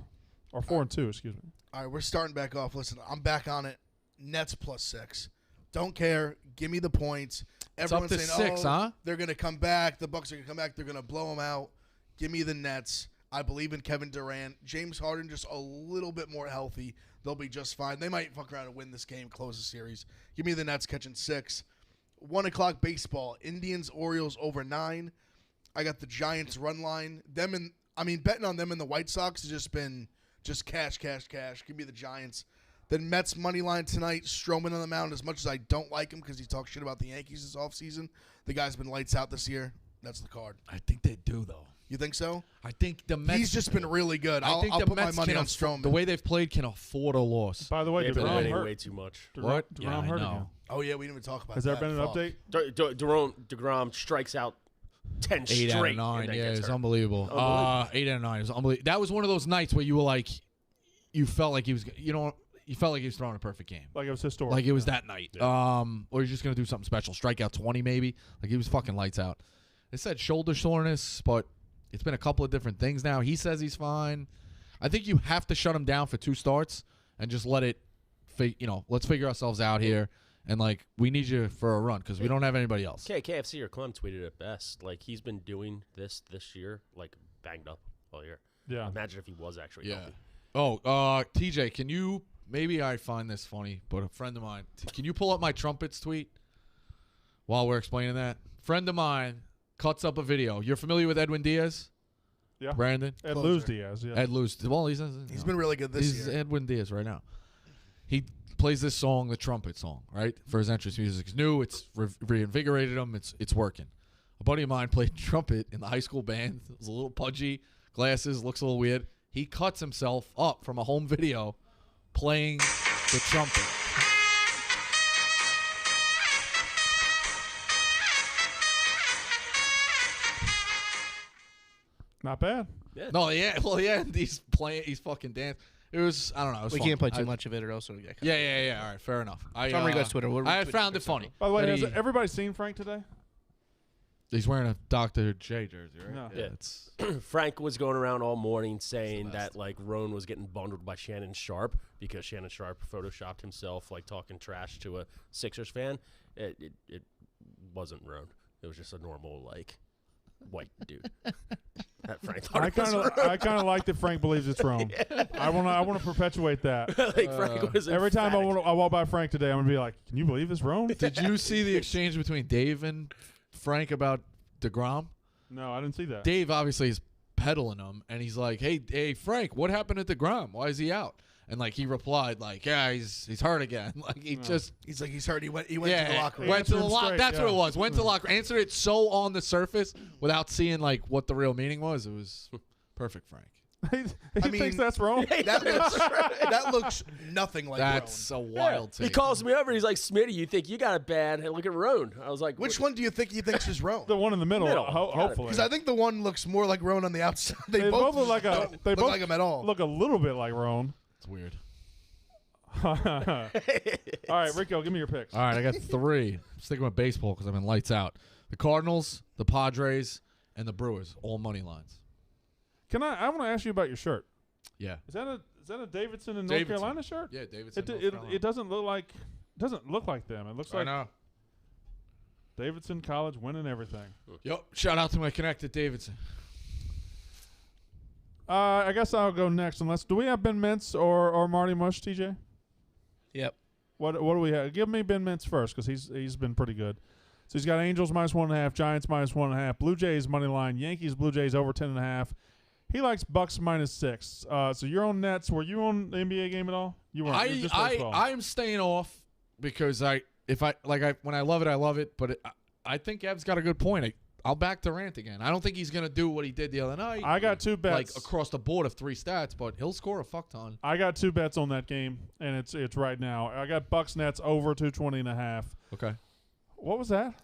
or 4-2, excuse me. All right, we're starting back off. Listen, I'm back on it. Nets +6. Don't care. Give me the points. It's up Everyone's to saying, 6, oh, huh? they're going to come back. The Bucks are going to come back. They're going to blow them out. Give me the Nets. I believe in Kevin Durant. James Harden just a little bit more healthy. They'll be just fine. They might fuck around and win this game, close the series. Give me the Nets catching 6. 1 o'clock baseball. Indians, Orioles over 9. I got the Giants run line. Betting on them and the White Sox has just been just cash. Give me the Giants. Then Mets money line tonight. Stroman on the mound. As much as I don't like him because he talks shit about the Yankees this offseason, the guy's been lights out this year. That's the card. I think they do, though. You think so? I think the Mets. He's just been really good. I think I'll the put Mets my money can on Stroman. The way they've played can afford a loss. By the way, They've been DeGrom winning hurt. way too much. What? DeGrom Yeah, I hurt know. again. Oh, yeah, we didn't even talk about Has that. there been an Fuck. update? DeGrom strikes out 10 8 straight. out of and 9. then Yeah, gets it's hurt. unbelievable. 8 out of 9. It was unbelievable. That was one of those nights where you were like, you felt like he was, you felt like he was throwing a perfect game. Like it was historic. Like it was that night. Or he's just going to do something special. Strike out 20 maybe. Like he was fucking lights out. They said shoulder soreness, but it's been a couple of different things now. He says he's fine. I think you have to shut him down for 2 starts and just let it, let's figure ourselves out here. And, like, we need you for a run because we don't have anybody else. KFC or Clem tweeted it best. Like, he's been doing this year, like, banged up all year. Yeah. Imagine if he was actually healthy. Oh, TJ, can you – maybe I find this funny, but a friend of mine – can you pull up my trumpets tweet while we're explaining that? Friend of mine cuts up a video. You're familiar with Edwin Diaz? Yeah. Brandon? Ed Luz Diaz, yeah. Ed Luz. Well, he's been really good this he's year. Edwin Diaz right now. He plays this song, the trumpet song, right? For his entrance music. It's new. It's reinvigorated him. It's working. A buddy of mine played trumpet in the high school band. It was a little pudgy, glasses, looks a little weird. He cuts himself up from a home video playing the trumpet. Not bad. Yeah. No, yeah. Well, yeah. He's fucking dancing. It was, I don't know. It was We fun. can't play too much of it or else it'll get cut. Yeah. All right, fair enough. From Rico's Twitter. I found it funny. By the way, that has he- everybody seen Frank today? He's wearing a Dr. J jersey, right? No. Yeah. It's Frank was going around all morning saying that, like, Roan was getting bundled by Shannon Sharp because Shannon Sharp photoshopped himself, like, talking trash to a Sixers fan. It wasn't Roan. It was just a normal, like, white dude. That Frank thought I kind of like that Frank believes it's wrong. I want to perpetuate that. like Frank was Every time I emphatic. walk by Frank today, I'm gonna be like, "Can you believe it's wrong?" Did you see the exchange between Dave and Frank about DeGrom? No, I didn't see that. Dave obviously is peddling him, and he's like, hey, Frank, what happened at DeGrom? Why is he out? And, like, he replied, like, yeah, he's hurt again. Like, he just... He's like, he's hurt. He went to the locker room. Went to the Answered locker. straight, That's yeah. what it was. Went to the locker. Answered it so on the surface without seeing, like, what the real meaning was. It was perfect, Frank. he thinks that's wrong. That looks nothing like That's Roan. a wild He take. calls me over. He's like, Smitty, you think you got it bad? Hey, look at Roan. I was like, Which what? one do you think he thinks is Roan? The one in the middle, Middle. Gotta hopefully. Because I think the one looks more like Roan on the outside. they both look like a. They look both like him at all. Look a little bit like Roan. It's weird. All right, Rico, give me your picks. All right, I got 3. I'm sticking with baseball because I'm in lights out. The Cardinals, the Padres, and the Brewers, all money lines. I want to ask you about your shirt. Yeah. Is that a Davidson in North Davidson. Carolina shirt? Yeah, Davidson. It doesn't look like them. It looks I like know. Davidson College winning everything. Yep. Shout out to my connect at Davidson. I guess I'll go next. Do we have Ben Mintz or Marty Mush, TJ? Yep. What do we have? Give me Ben Mintz first because he's been pretty good. So he's got Angels -1.5, Giants -1.5, Blue Jays money line, Yankees Blue Jays over 10.5. He likes Bucks -6. So you're on Nets. Were you on the NBA game at all? You weren't. You were just baseball. I'm staying off because when I love it, I love it. But I think Ev's got a good point. I'll back Durant again. I don't think he's gonna do what he did the other night. I got 2 bets. like across the board of 3 stats, but he'll score a fuck ton. I got 2 bets on that game, and it's right now. I got Bucks Nets over 220.5. Okay. What was that?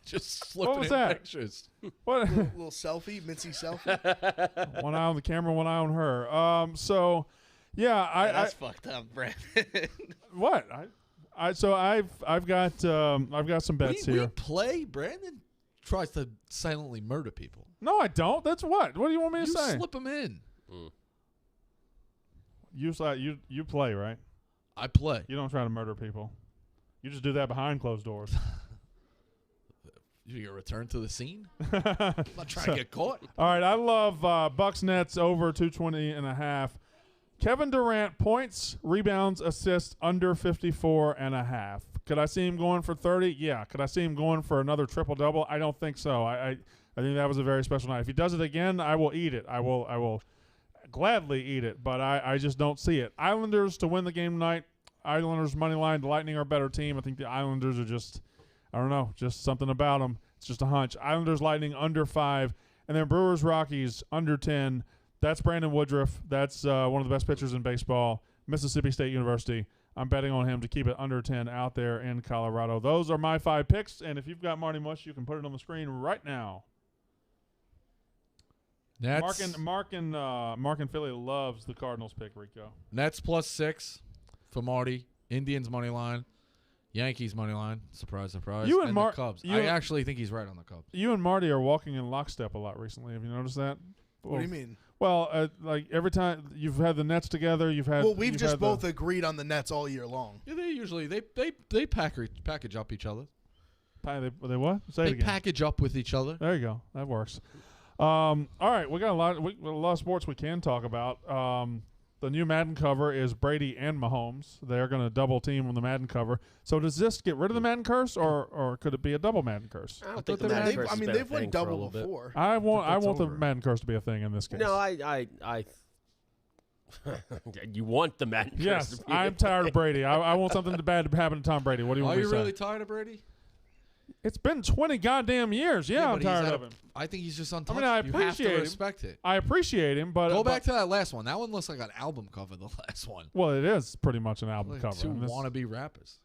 Just slipping was in that? pictures. What? Little selfie, Mincy selfie. One eye on the camera, one eye on her. So, yeah, That's fucked up, Brandon. what? I've got some bets we here. play. Brandon tries to silently murder people. No, I don't. That's what. What do you want me to You say? slip them in. You play, right? I play. You don't try to murder people. You just do that behind closed doors. You get returned to the scene. I'm not trying to get caught. All right, I love Bucks Nets over 220.5. Kevin Durant points, rebounds, assists under 54.5. Could I see him going for 30? Yeah. Could I see him going for another triple double? I don't think so. I think that was a very special night. If he does it again, I will eat it. I will gladly eat it, but I just don't see it. Islanders to win the game tonight. Islanders money line. The Lightning are a better team. I think the Islanders are just, I don't know, just something about them. It's just a hunch. Islanders Lightning under 5, and then Brewers Rockies under 10. That's Brandon Woodruff. That's one of the best pitchers in baseball. Mississippi State University. I'm betting on him to keep it under 10 out there in Colorado. Those are my 5 picks, and if you've got Marty Mush, you can put it on the screen right now. Mark in Philly loves the Cardinals pick, Rico. Nets +6 for Marty. Indians money line. Yankees money line. Surprise, surprise. You and the Cubs. you I and- actually think he's right on the Cubs. You and Marty are walking in lockstep a lot recently. Have you noticed that? What do you mean? Well, like every time you've had the nets together, you've had. Well, we've you've just had both agreed on the nets all year long. Yeah, they usually they package up each other. They what? Say it They again. package up with each other. There you go. That works. All right, we got a lot of sports we can talk about. The new Madden cover is Brady and Mahomes. They're going to double team on the Madden cover. So does this get rid of the Madden curse, or could it be a double Madden curse? I don't think the Madden curse has been a They've won thing for a double little bit. before. I want the over. Madden curse to be a thing in this case. No, I you want the Madden curse Yes, to be I'm a tired of thing. Brady. I want something bad to happen to Tom Brady. What do you want Are me you to really say? tired of Brady? It's been 20 goddamn years. Yeah, I'm but he's tired at of a- him. I think he's just untouched. I You have appreciate to him. respect it. I appreciate him, but Go back to that last one. That one looks like an album cover. The last one. Well, it is pretty much an album Like cover. two And this- wannabe rappers.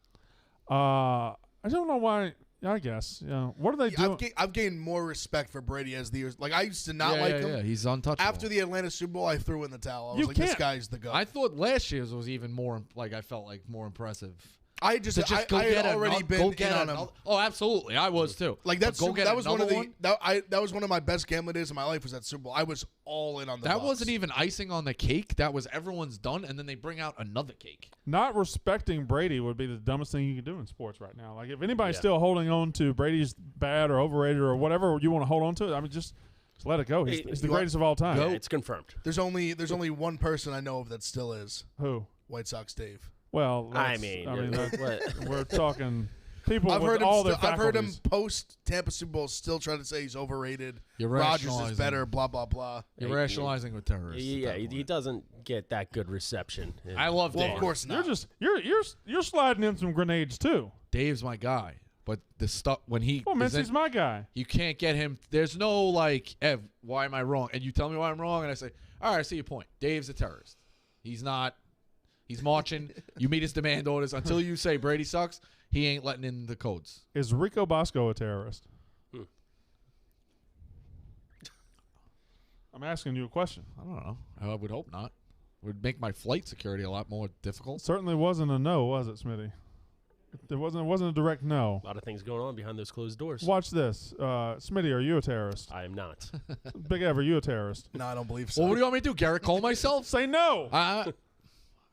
I don't know why. I guess. Yeah. What are they doing? I've gained more respect for Brady as the years. Like I used to not yeah, like yeah, him. yeah. He's untouchable. After the Atlanta Super Bowl, I threw in the towel. I was You like, this can't. guy's the goat. I thought last year's was even more like I felt like more impressive. I just To just go I get had already another, been go in get on him. another. Oh, absolutely, I was too. Like But that was one of another the that was one of my best gambling days of my life was that Super Bowl. I was all in on the That Bucks. wasn't even icing on the cake. That was everyone's done, and then they bring out another cake. Not respecting Brady would be the dumbest thing you can do in sports right now. Like if anybody's Yeah. still holding on to Brady's bad or overrated or whatever you want to hold on to, I mean just let it go. He's the you greatest of all time. Yeah, it's confirmed. There's only one person I know of that still is Who? White Sox Dave. Well, I that's- mean, that- we're talking people I've with heard him. all their I've heard him faculties. post Tampa Super Bowl still trying to say he's overrated. You're Rodgers is rationalizing. better. Blah blah blah. You're He- rationalizing with terrorists. Yeah, at that he point. doesn't get that good reception. I love Well, Dave. of course You're not. just you're sliding in some grenades too. Dave's my guy, but the stuff when he Well, is in- Mincy's my guy. you can't get him. There's no like, Ev, why am I wrong? And you tell me why I'm wrong, and I say, all right, I see your point. Dave's a terrorist. He's not. He's marching. You meet his demand orders until you say Brady sucks. He ain't letting in the codes. Is Rico Bosco a terrorist? I'm asking you a question. I don't know. I would hope not. Would make my flight security a lot more difficult. Certainly wasn't a no, was it, Smitty? It wasn't a direct no. A lot of things going on behind those closed doors. Watch this. Smitty, are you a terrorist? I am not. Big Ev, are you a terrorist? No, I don't believe so. Well, what do you want me to do? Garrett Cole myself? Say no. I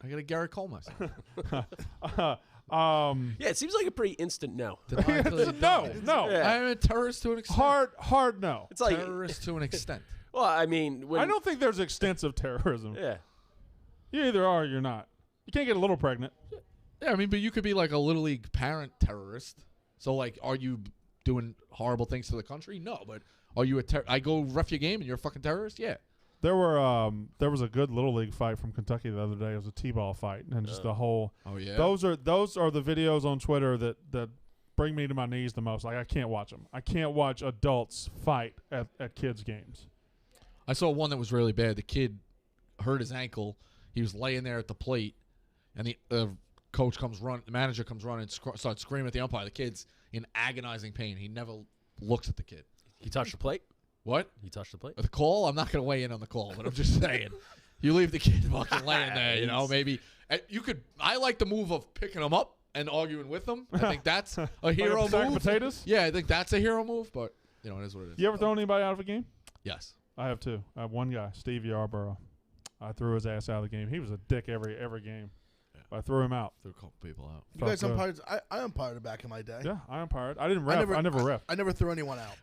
gotta Garrett Cole myself. Yeah, it seems like a pretty instant no. Deny until you no, die. no. Yeah. I'm a terrorist to an extent. Hard no. It's like, Terrorist to an extent. well, I mean, when I don't think there's extensive terrorism. Yeah, You either are or you're not. You can't get a little pregnant. Yeah, I mean, but you could be like a little league parent terrorist. So, like, are you doing horrible things to the country? No, but are you I go ref your game and you're a fucking terrorist? Yeah. There was a good little league fight from Kentucky the other day. It was a t-ball fight, and just the whole. Oh yeah. Those are the videos on Twitter that bring me to my knees the most. Like I can't watch them. I can't watch adults fight at kids games. I saw one that was really bad. The kid hurt his ankle. He was laying there at the plate, and the coach comes running. The manager comes running and starts screaming at the umpire. The kid's in agonizing pain. He never looks at the kid. he touched the plate. What? He touched the plate. The call? I'm not going to weigh in on the call, but I'm just saying. You leave the kid fucking laying there, you know, maybe. You could. I like the move of picking him up and arguing with them. I think that's a hero Like a sack of move. potatoes? Yeah, I think that's a hero move, but, you know, it is what it is. You ever thrown anybody out of a game? Yes. I have too. I have one guy, Steve Yarborough. I threw his ass out of the game. He was a dick every game. I threw him out. Threw a couple people out. You guys Fuck, umpired. I umpired back in my day. Yeah, I umpired. I didn't ref. I never ref. I never threw anyone out.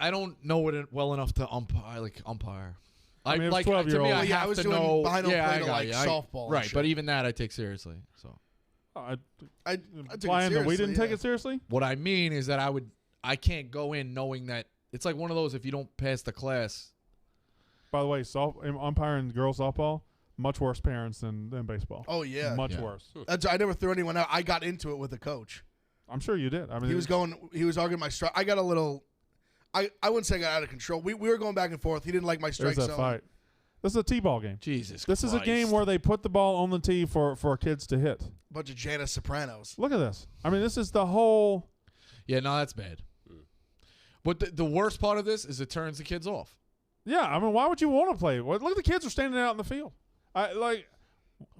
I don't know it well enough to umpire. I mean, it was like 12-year-old. to me, Well, I yeah, I have was to doing know. behind home yeah, plate I to, got like, you. softball and right? shit. But even that, I take seriously. So I took Implying it that we seriously, didn't take yeah. it seriously. what I mean is that I can't go in knowing that it's like one of those. If you don't pass the class, By the way, umpiring girls softball, much worse parents than baseball. Oh yeah. Much Yeah. worse. I never threw anyone out. I got into it with the coach. I'm sure you did. I mean, He was arguing my strike. I got a little. I wouldn't say I got out of control. We were going back and forth. He didn't like my strike there's that zone. fight. This is a t-ball game. Jesus. This is a game Christ. where they put the ball on the tee for kids to hit. Bunch of Janice Sopranos. Look at this. I mean, this is the whole. Yeah, no, that's bad. But the worst part of this is it turns the kids off. Yeah, I mean, why would you want to play? Look, the kids are standing out in the field.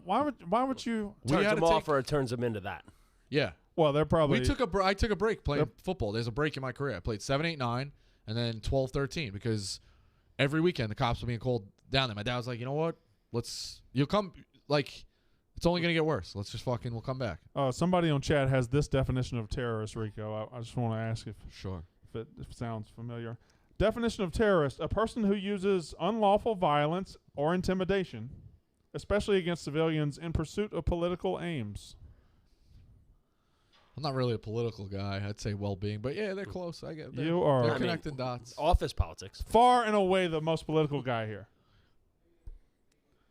Why would you? We Turns had him to off take- or it turns him into that. Yeah. Well, they're probably. I took a break playing football. There's a break in my career. I played 7, 8, 9, and then 12, 13 because every weekend the cops were being called down there. My dad was like, you know what? You'll come. Like, it's only gonna get worse. We'll come back. Somebody on chat has this definition of terrorist, Rico. I just want to ask if Sure. it sounds familiar. Definition of terrorist: a person who uses unlawful violence or intimidation, especially against civilians, in pursuit of political aims. I'm not really a political guy. I'd say well-being, but yeah, they're close. I get You are they're connecting dots. Office politics. far and away the most political guy here.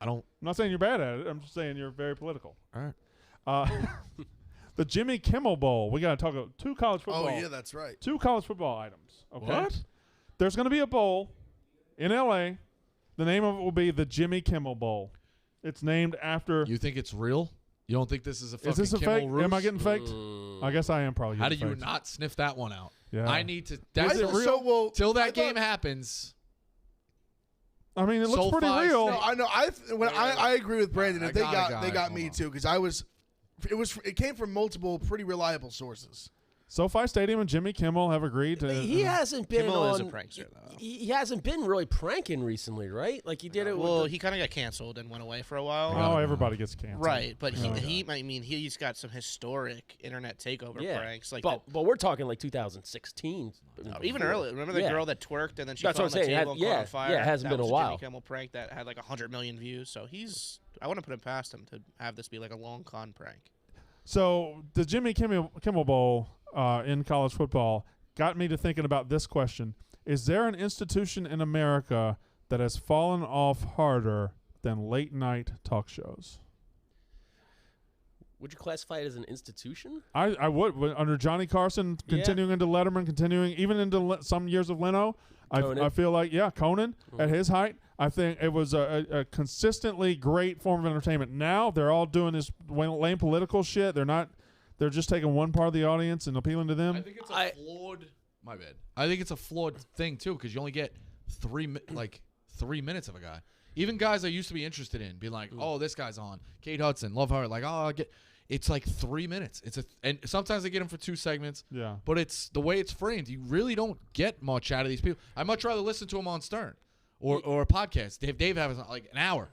I don't. I'm not saying you're bad at it. I'm just saying you're very political. All right. The Jimmy Kimmel Bowl. We got to talk about two college football. Oh yeah, that's right. Two college football items. Okay. What? There's going to be a bowl in L.A. The name of it will be the Jimmy Kimmel Bowl. It's named after. You think it's real? You don't think this is a fucking Is this a Kimmel fake? ruse? Am I getting faked? I guess I am probably. How getting did you faked. not sniff that one out? Yeah. I need to. Is That's it real? Till I that game thought- happens. I mean, it looks pretty SoFi real. No, I know. I agree with Brandon. I If they got a got guy. they got Hold me on. too because it came from multiple pretty reliable sources. SoFi Stadium and Jimmy Kimmel have agreed to. He hasn't been Kimmel is a on. prankster, though. He hasn't been really pranking recently, right? Like he did it. Well, with he kind of got canceled and went away for a while. Oh, everybody gets canceled. Right, but Oh, he's got some historic internet takeover yeah. pranks like but we're talking like 2016. even earlier. Remember the Yeah. girl that twerked and then she That's fell what on I'm the saying. table and caught Yeah, on fire? yeah, it hasn't That been a was while. Jimmy Kimmel prank that had like 100 million views. So I wouldn't put it past him to have this be like a long con prank. So the Jimmy Kimmel Bowl in college football got me to thinking about this question: is there an institution in America that has fallen off harder than late night talk shows? Would you classify it as an institution? I would under Johnny Carson, continuing into Letterman, continuing even into some years of Leno. I feel like Conan at his height. I think it was a consistently great form of entertainment. Now they're all doing this lame political shit. They're just taking one part of the audience and appealing to them. I think it's a flawed. My bad. I think it's a flawed thing too because you only get 3 minutes of a guy. Even guys I used to be interested in, being like, "Oh, this guy's on." Kate Hudson, love her. Like, "Oh, I get." It's like 3 minets. And sometimes they get them for 2 segments. Yeah. But it's the way it's framed. You really don't get much out of these people. I'd much rather listen to them on Stern or a podcast. Dave has like an hour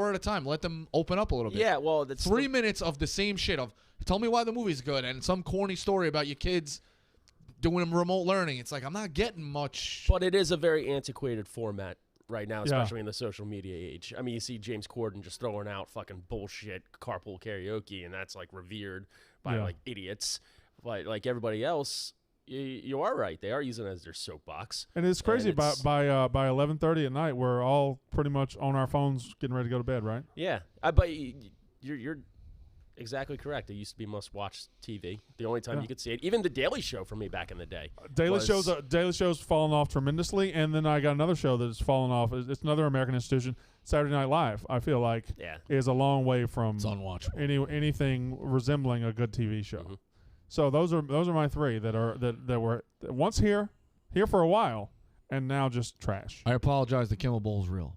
at a time. Let them open up a little bit. Yeah, well, that's 3 minutes of the same shit of tell me why the movie's good and some corny story about your kids doing remote learning. It's like I'm not getting much. But it is a very antiquated format right now, Yeah. especially in the social media age. I mean, you see James Corden just throwing out fucking bullshit carpool karaoke, and that's like revered by like idiots. But like everybody else, you are right. They are using it as their soapbox. And it's crazy. And it's- By 11:30 at night, we're all pretty much on our phones, getting ready to go to bed. Right? Yeah, but you're exactly correct. It used to be must-watch TV. The only time you could see it, even the Daily Show for me back in the day. Daily Show's fallen off tremendously, and then I got another show that's fallen off. It's another American institution, Saturday Night Live. I feel like is a long way from It's unwatchable. anything resembling a good TV show. So those are my 3 that were once here for a while, and now just trash. I apologize. The Kimmel Bowl's real.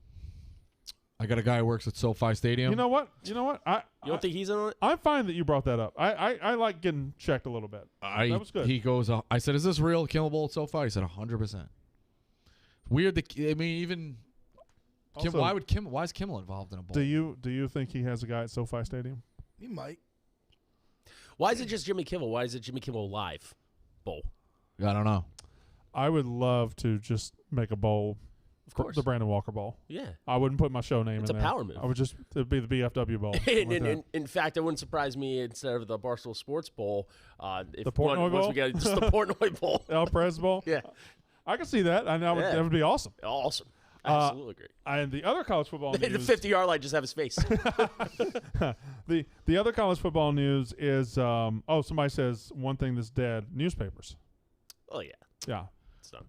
I got a guy who works at SoFi Stadium. You know what? You don't think he's on it? I'm fine that you brought that up. I like getting checked a little bit. That was good. He goes, I said, is this real? Kimmel Bowl at SoFi? He said, 100%. Weird. Even Also, why is Kimmel involved in a bowl? Do you think he has a guy at SoFi Stadium? He might. Why is it just Jimmy Kimmel? Why is it Jimmy Kimmel Live Bowl? I don't know. I would love to just make a bowl. Of course. The Brandon Walker Bowl. Yeah. I wouldn't put my show name It's in a there. power move. I would just, it'd be the BFW Bowl. In fact, it wouldn't surprise me instead of the Barstool Sports Bowl. If The Portnoy once Bowl? we get just the Portnoy Bowl. El Prez Bowl? Yeah. I can see that. That would be awesome. Awesome. Absolutely great. And the other college football The news. 50-yard line just have his face. the other college football news is somebody says one thing that's dead: newspapers. Oh, yeah. Yeah. It's done.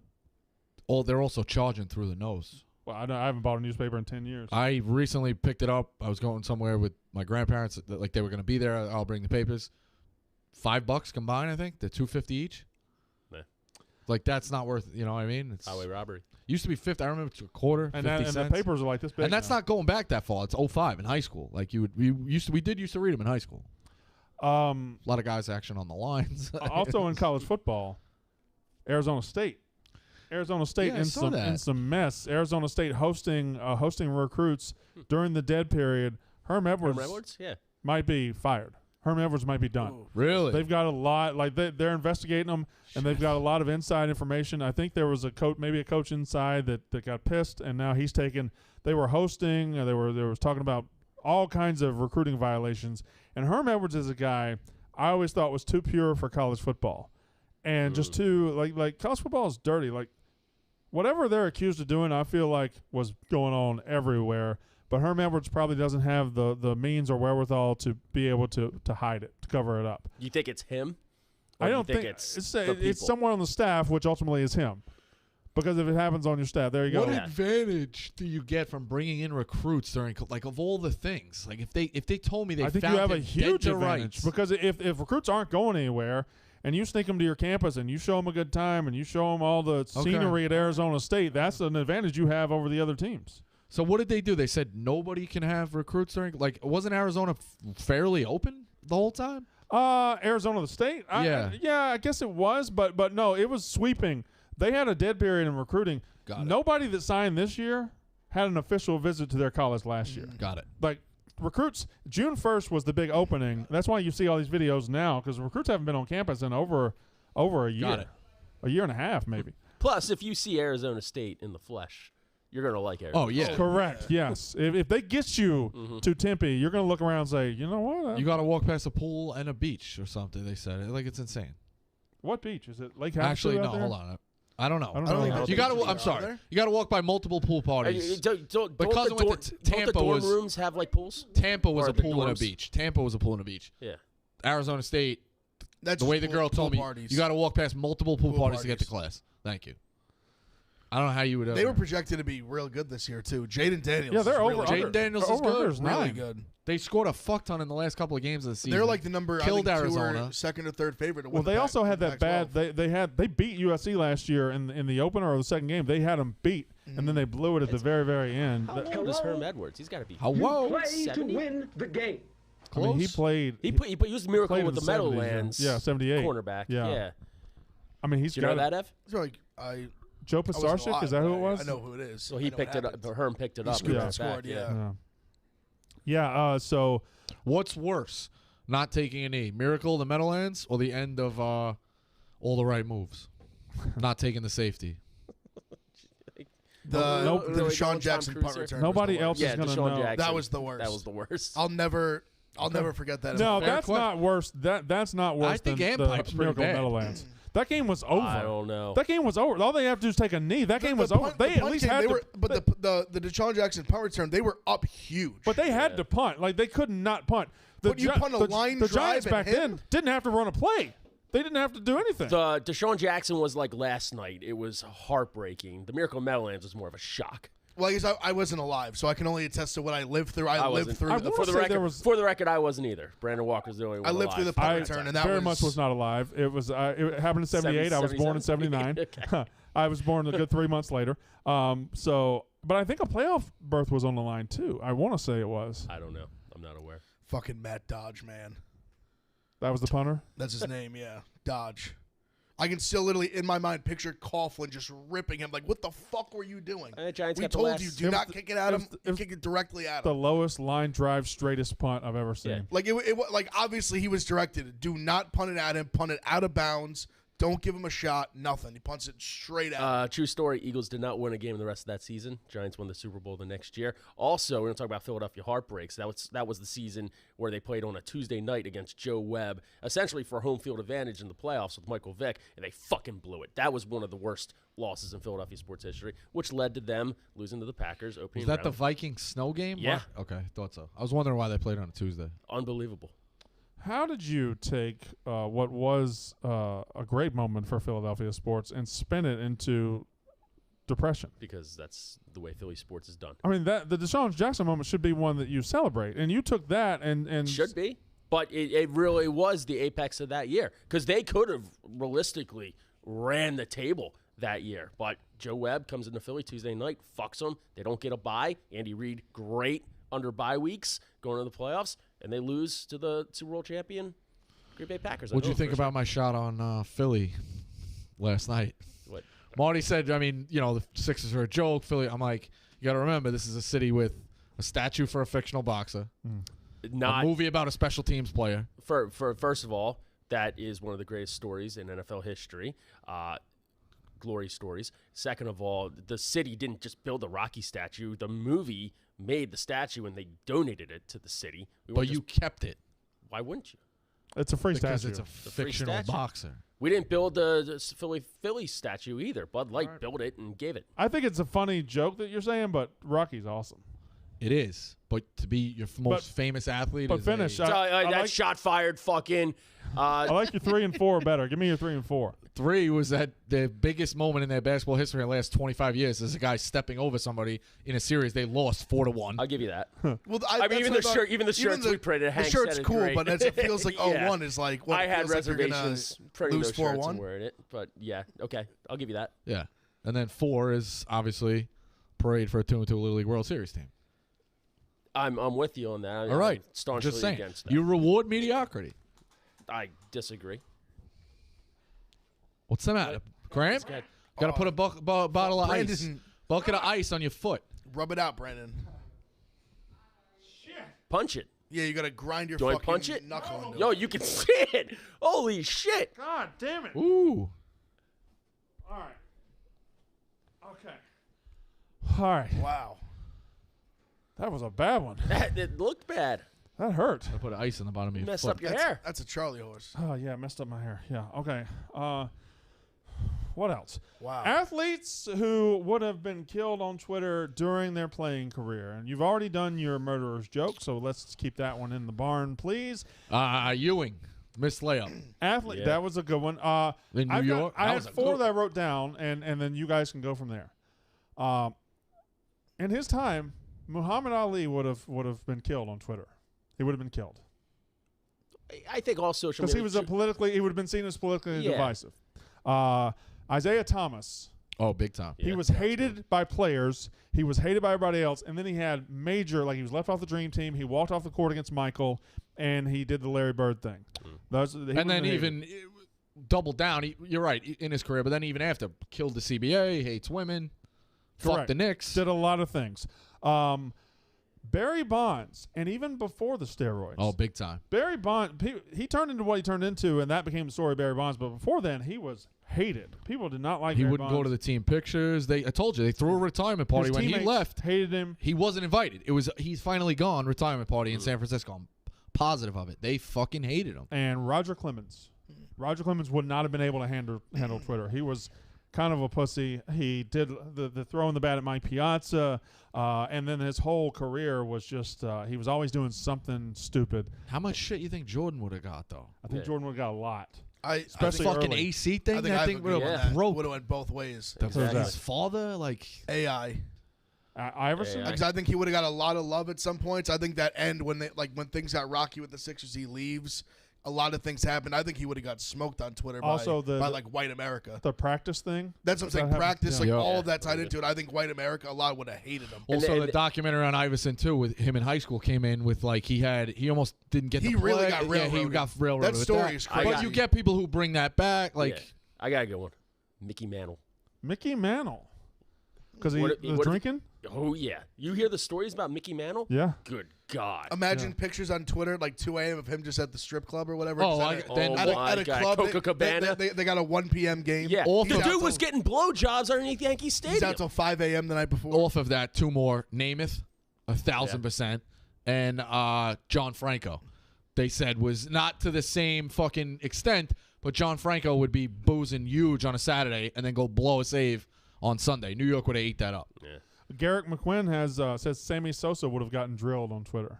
Oh, they're also charging through the nose. Well, I haven't bought a newspaper in 10 years. I recently picked it up. I was going somewhere with my grandparents. Like they were going to be there. I'll bring the papers. $5 combined, I think. They're $2.50 each. Nah. Like that's not worth. You know what I mean? It's Highway robbery. used to be 50. I remember it's a quarter. and 50 the cents. papers are like this big. And that's now. not going back that far. It's 05 in high school. Like we used to read them in high school. A lot of guys action on the lines. Also in college football, Arizona State Arizona State Yeah, I in saw that. some mess. Arizona State hosting recruits during the dead period. Herm Edwards Yeah. might be fired. Herm Edwards might be done. Ooh. Really? They've got a lot, like they're investigating them, and they've got a lot of inside information. I think there was a coach inside that got pissed, and now he's taken. They were hosting. They was talking about all kinds of recruiting violations. And Herm Edwards is a guy I always thought was too pure for college football, and just too like college football is dirty. Like whatever they're accused of doing, I feel like was going on everywhere. But Herm Edwards probably doesn't have the means or wherewithal to be able to hide it, to cover it up. You think it's him? Or I do you don't think it's it's the people? someone on the staff, which ultimately is him. Because if it happens on your staff, there you What go. Yeah. advantage do you get from bringing in recruits during like of all the things? Like if they told me they I think found you have a him huge dead to advantage rights. because if recruits aren't going anywhere and you sneak them to your campus and you show them a good time and you show them all the scenery at Arizona State, that's an advantage you have over the other teams. So what did they do? They said nobody can have recruits during. Like wasn't Arizona fairly open the whole time? Arizona the State? Yeah. I guess it was, but no, it was sweeping. They had a dead period in recruiting. Got it. Nobody that signed this year had an official visit to their college last year. Got it. Like recruits, June 1st was the big opening. That's why you see all these videos now because recruits haven't been on campus in over a year. Got it. A year and a half maybe. Plus, if you see Arizona State in the flesh, you're gonna like Arizona. Oh yeah. Correct. Yes. If they get you to Tempe, you're going to look around and say, you know what? You got to walk past a pool and a beach or something. They said like it's insane. What beach is it? Lake Actually, Havasu no. out there? Hold on. I don't know. I don't I don't know. think I don't You there's got to. beaches I'm out sorry. there. You got to walk by multiple pool parties. Don't My cousin the went to Tampa. Don't the dorm Was rooms have like pools? Tampa was Or a the pool and a dorms? beach. Tampa was a pool and a beach. Yeah. Arizona State. That's The way just the girl pool told me, parties. you got to walk past multiple pool Pool parties to get to parties. class. Thank you. I don't know how you would. They were projected to be real good this year too. Jaden Daniels. Yeah, they're is really over. good. Jaden Daniels is Over good. under's Really 9. good. They scored a fuck ton in the last couple of games of the season. They're like the number Killed I think Arizona. 2 or second or third favorite. To Well, win they the also had Pac- that bad. Pac-12. They beat USC last year in the opener or the second game. They had them beat, and then they blew it at the very end. How old is Herm Edwards? He's got to be. Hello. Play to 70? win the game. I mean, he Close. played. He used Miracle played with in the 70s, Meadowlands. yeah, 78 cornerback. Yeah. I mean, he's Do you know got that, Ev? So, like, I Joe wasn't Pisarcik. alive, Is that who but it was? I know who it is. So I he know picked what it up. happened. Herm picked it He up. scooped and and brought it scored, back, yeah. So What's worse, not taking a knee? Miracle, the Meadowlands, or the end of all the right moves? Not taking the safety. The Nope. the Really Deshaun going Jackson Tom punt Cruiser? return. was nobody the else worst. Yeah, is going to Deshaun know. Jackson. That was the worst. That was the worst. I'll never forget that. No, Fair that's question. not worse. That's not worse I think than Ampipe's the pretty Miracle bad. Meadowlands. That game was over. I don't know. That game was over. All they have to do is take a knee. That game was over. punt- They the at punt least game, had they to. were, but the Deshaun Jackson punt return, they were up huge. But they had to punt. Like they could not punt. But you punt a line the drive Giants at back him? then didn't have to run a play. They didn't have to do anything. The Deshaun Jackson was like last night. It was heartbreaking. The Miracle Meadowlands was more of a shock. well, I guess I wasn't alive, so I can only attest to what I lived through. I lived wasn't. through I the wanna For the say record, there was- for the record, I wasn't either. Brandon Walker's the only one. I lived through the alive. punt I return, and that very was much was not alive. It was it happened in 78. I was born in 79. Okay. I was born a good 3 months later. But I think a playoff berth was on the line too. I want to say it was. I don't know. I'm not aware. fucking Matt Dodge, man. That was the punter. That's his name, yeah. Dodge. I can still literally, in my mind, picture Coughlin just ripping him. Like, what the fuck were you doing? Giants We got the told last- you, It do was not the- kick it at it him. was the- You kick it directly at The him. lowest line drive, straightest punt I've ever seen. Yeah. Like, like obviously he was directed. Do not punt it at him. Punt it out of bounds. Don't give him a shot. Nothing. He punts it straight at him. True story. Eagles did not win a game the rest of that season. Giants won the Super Bowl the next year. Also, we're going to talk about Philadelphia heartbreaks. That was the season where they played on a Tuesday night against Joe Webb, essentially for home field advantage in the playoffs with Michael Vick, and they fucking blew it. That was one of the worst losses in Philadelphia sports history, which led to them losing to the Packers. Opening Was that the round. Viking snow game? Yeah. What? Okay, thought so. I was wondering why they played on a Tuesday. Unbelievable. How did you take what was a great moment for Philadelphia sports and spin it into depression? Because that's the way Philly sports is done. I mean, that the Deshaun Jackson moment should be one that you celebrate, and you took that and Should be. But it really was the apex of that year because they could have realistically ran the table that year. But Joe Webb comes into Philly Tuesday night, fucks them. They don't get a bye. Andy Reid, great under bye weeks going to the playoffs, and they lose to the Super Bowl champion Green Bay Packers. What'd you think about my shot on Philly last night? What? Marty said, I mean, the Sixers are a joke. Philly, I'm like, you got to remember, this is a city with a statue for a fictional boxer, Not a movie about a special teams player. for first of all, that is one of the greatest stories in NFL history. Glory stories. Second of all, the city didn't just build the Rocky statue. The movie made the statue and they donated it to the city. But you kept it Why wouldn't you? It's a free because statue. it's a free fictional statue. boxer. We didn't build the Philly statue either. Bud Light built it and gave it. I think it's a funny joke that you're saying, but Rocky's awesome. It is, but to be your most famous athlete, but is finish. a- I That like- shot fired. Fucking. I like your 3 and 4 better. Give me your 3 and 4. 3 was that the biggest moment in their basketball history in the last 25 years is a guy stepping over somebody in a series they lost 4-1. I'll give you that. Well, I mean, even the shirt, even the shirts we printed. The Hank shirt's said it cool, great. but as it feels like Yeah. 0-1 is like what I it had feels like you're gonna reservations printing lose those shirts 4-1. and wearing it, but yeah, okay, I'll give you that. Yeah, and then 4 is obviously parade for a 2-2 Little League World Series team. I'm with you on that. All right, I'm staunchly just saying, against that. you reward mediocrity. I disagree. What's the matter? Cramp? Go ahead. Got to put a bottle of ice, Brandon, bucket of ice on your foot. rub it out, Brandon. Punch it. Yeah, you gotta grind your Do I fucking punch it? knuckle into Yo, it. you can see it. Holy shit. God damn it. Ooh, All right. Okay. All right. Wow. That was a bad one. It looked bad. That hurt. I put ice on the bottom of your Messed foot. up your hair. That's a Charlie horse. Oh, yeah, messed up my hair. Yeah, okay. What else? Wow. Athletes who would have been killed on Twitter during their playing career. And you've already done your murderer's joke, so let's keep that one in the barn, please. Ewing, missed layup Athlete, Yeah. that was a good one. in New I've got- York. I That had was a 4 good that I wrote down, and then you guys can go from there. In his time, Muhammad Ali would have been killed on Twitter. He would have been killed I think all social because media. he would have been seen as politically Yeah. divisive. Isaiah Thomas, Oh, big time. he was hated by players. He was hated by everybody else, and then he had major, like he was left off the dream team. He walked off the court against Michael, and he did the Larry Bird thing. And then even doubled down. You're right in his career, but then even after, killed the CBA, hates women, fucked Correct. the Knicks. did a lot of things. Barry Bonds, and even before the steroids. Oh, big time. Barry Bonds, he turned into what he turned into, and that became the story of Barry Bonds. But before then, he was hated. People did not like He Barry wouldn't Bonds. go to the team pictures. I told you, they threw a retirement party His when he teammates left. hated him. He wasn't invited. He's finally gone. Retirement party in San Francisco. I'm positive of it. They fucking hated him. And Roger Clemens. Roger Clemens would not have been able to handle Twitter. He was kind of a pussy. He did the throwing the bat at Mike Piazza, and then his whole career was just he was always doing something stupid. How much shit you think Jordan would have got though? I think Yeah. Jordan would have got a lot. Especially early. fucking AC thing. I think That I thing agree would with have that. broke. Would have went both ways. Exactly. His father, like, AI. Iverson. Yeah. Because I think he would have got a lot of love at some points. I think that end when when things got rocky with the Sixers, he leaves. A lot of things happened. I think he would have got smoked on Twitter Also, by like white America. The practice thing. That's what I'm saying. That happened- Practice, yeah. like Yeah. all of that tied into it. I think white America, a lot would have hated him. also and the documentary on Iverson too, with him in high school came in with like he almost didn't get. He the really play. got Yeah, railroaded. he got railroaded. That with story is I crazy. But you get people who bring that back, like. Yeah. I got a good one. Mickey Mantle. Mickey Mantle. Because What- the what- drinking. Oh yeah, you hear the stories about Mickey Mantle? Yeah. Good God. Imagine pictures on Twitter like 2 a.m. of him just at the strip club or whatever. Oh, Just then- at my a God. club, Copacabana. they got a 1 p.m. game. Yeah, Off the of- dude was getting blowjobs underneath Yankee He's Stadium. out till 5 a.m. the night before. Off of that, 2 more. Namath, 1,000%, and John Franco. They said was not to the same fucking extent, but John Franco would be boozing huge on a Saturday and then go blow a save on Sunday. New York would have ate that up. Yeah. Garrick McQuinn has says Sammy Sosa would have gotten drilled on Twitter.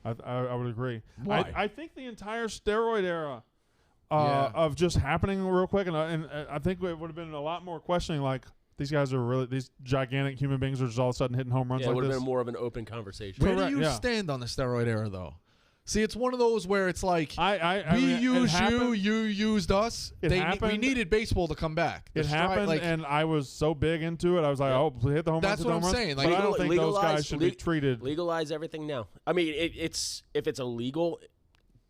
I would agree. Why? I think the entire steroid era Yeah. of just happening real quick, and I think it would have been a lot more questioning. Like these guys are really these gigantic human beings are just all of a sudden hitting home runs Yeah, it like would have this. been more of an open conversation. Where Correct, do you yeah. stand on the steroid era, though? See, it's one of those where it's like I we mean, it used happened. you used us. It We happened. needed baseball to come back. The It strike, happened, like, and I was so big into it. I was like, "Oh, hit the home That's runs!" hit the what home I'm runs. saying, But like, I don't think those guys legalize- should be treated. Legalize everything now. I mean, it's if it's illegal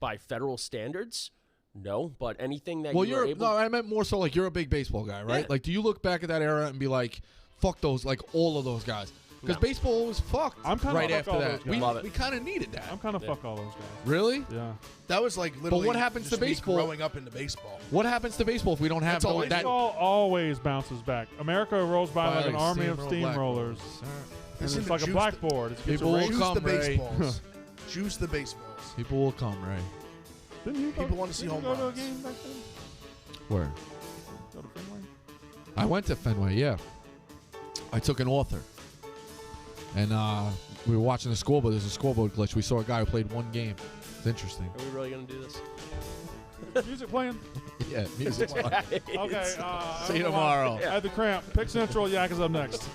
by federal standards, No, but anything that Well, you were able. I meant more so like you're a big baseball guy, right? Yeah. Like, do you look back at that era and be like, fuck those, like all of those guys? Because No. baseball was fucked I'm kinda right fuck after all that. those guys. We Love it. we kind of needed that. I'm kind of fuck all those guys. Really? Yeah. That was like literally. what happens just to me baseball? growing up into baseball? What happens to baseball if we don't have That's all that? Baseball always bounces back. America rolls by like an army of steamroll steamrollers. And Listen it's to like a juice blackboard. It gets People will erased. Juice come, the Ray. baseballs. Juice the baseballs. People will come, Ray. Didn't you People wanna see didn't home you go to a runs. game back then? Where? Go to Fenway? I went to Fenway, yeah. I took an author. And we were watching the scoreboard. There's a scoreboard glitch. We saw a guy who played one game. It's interesting. Are we really gonna do this? Music playing? Yeah, music's fun. Okay. See you tomorrow. I had the cramp. Pick Central. Yak is up next.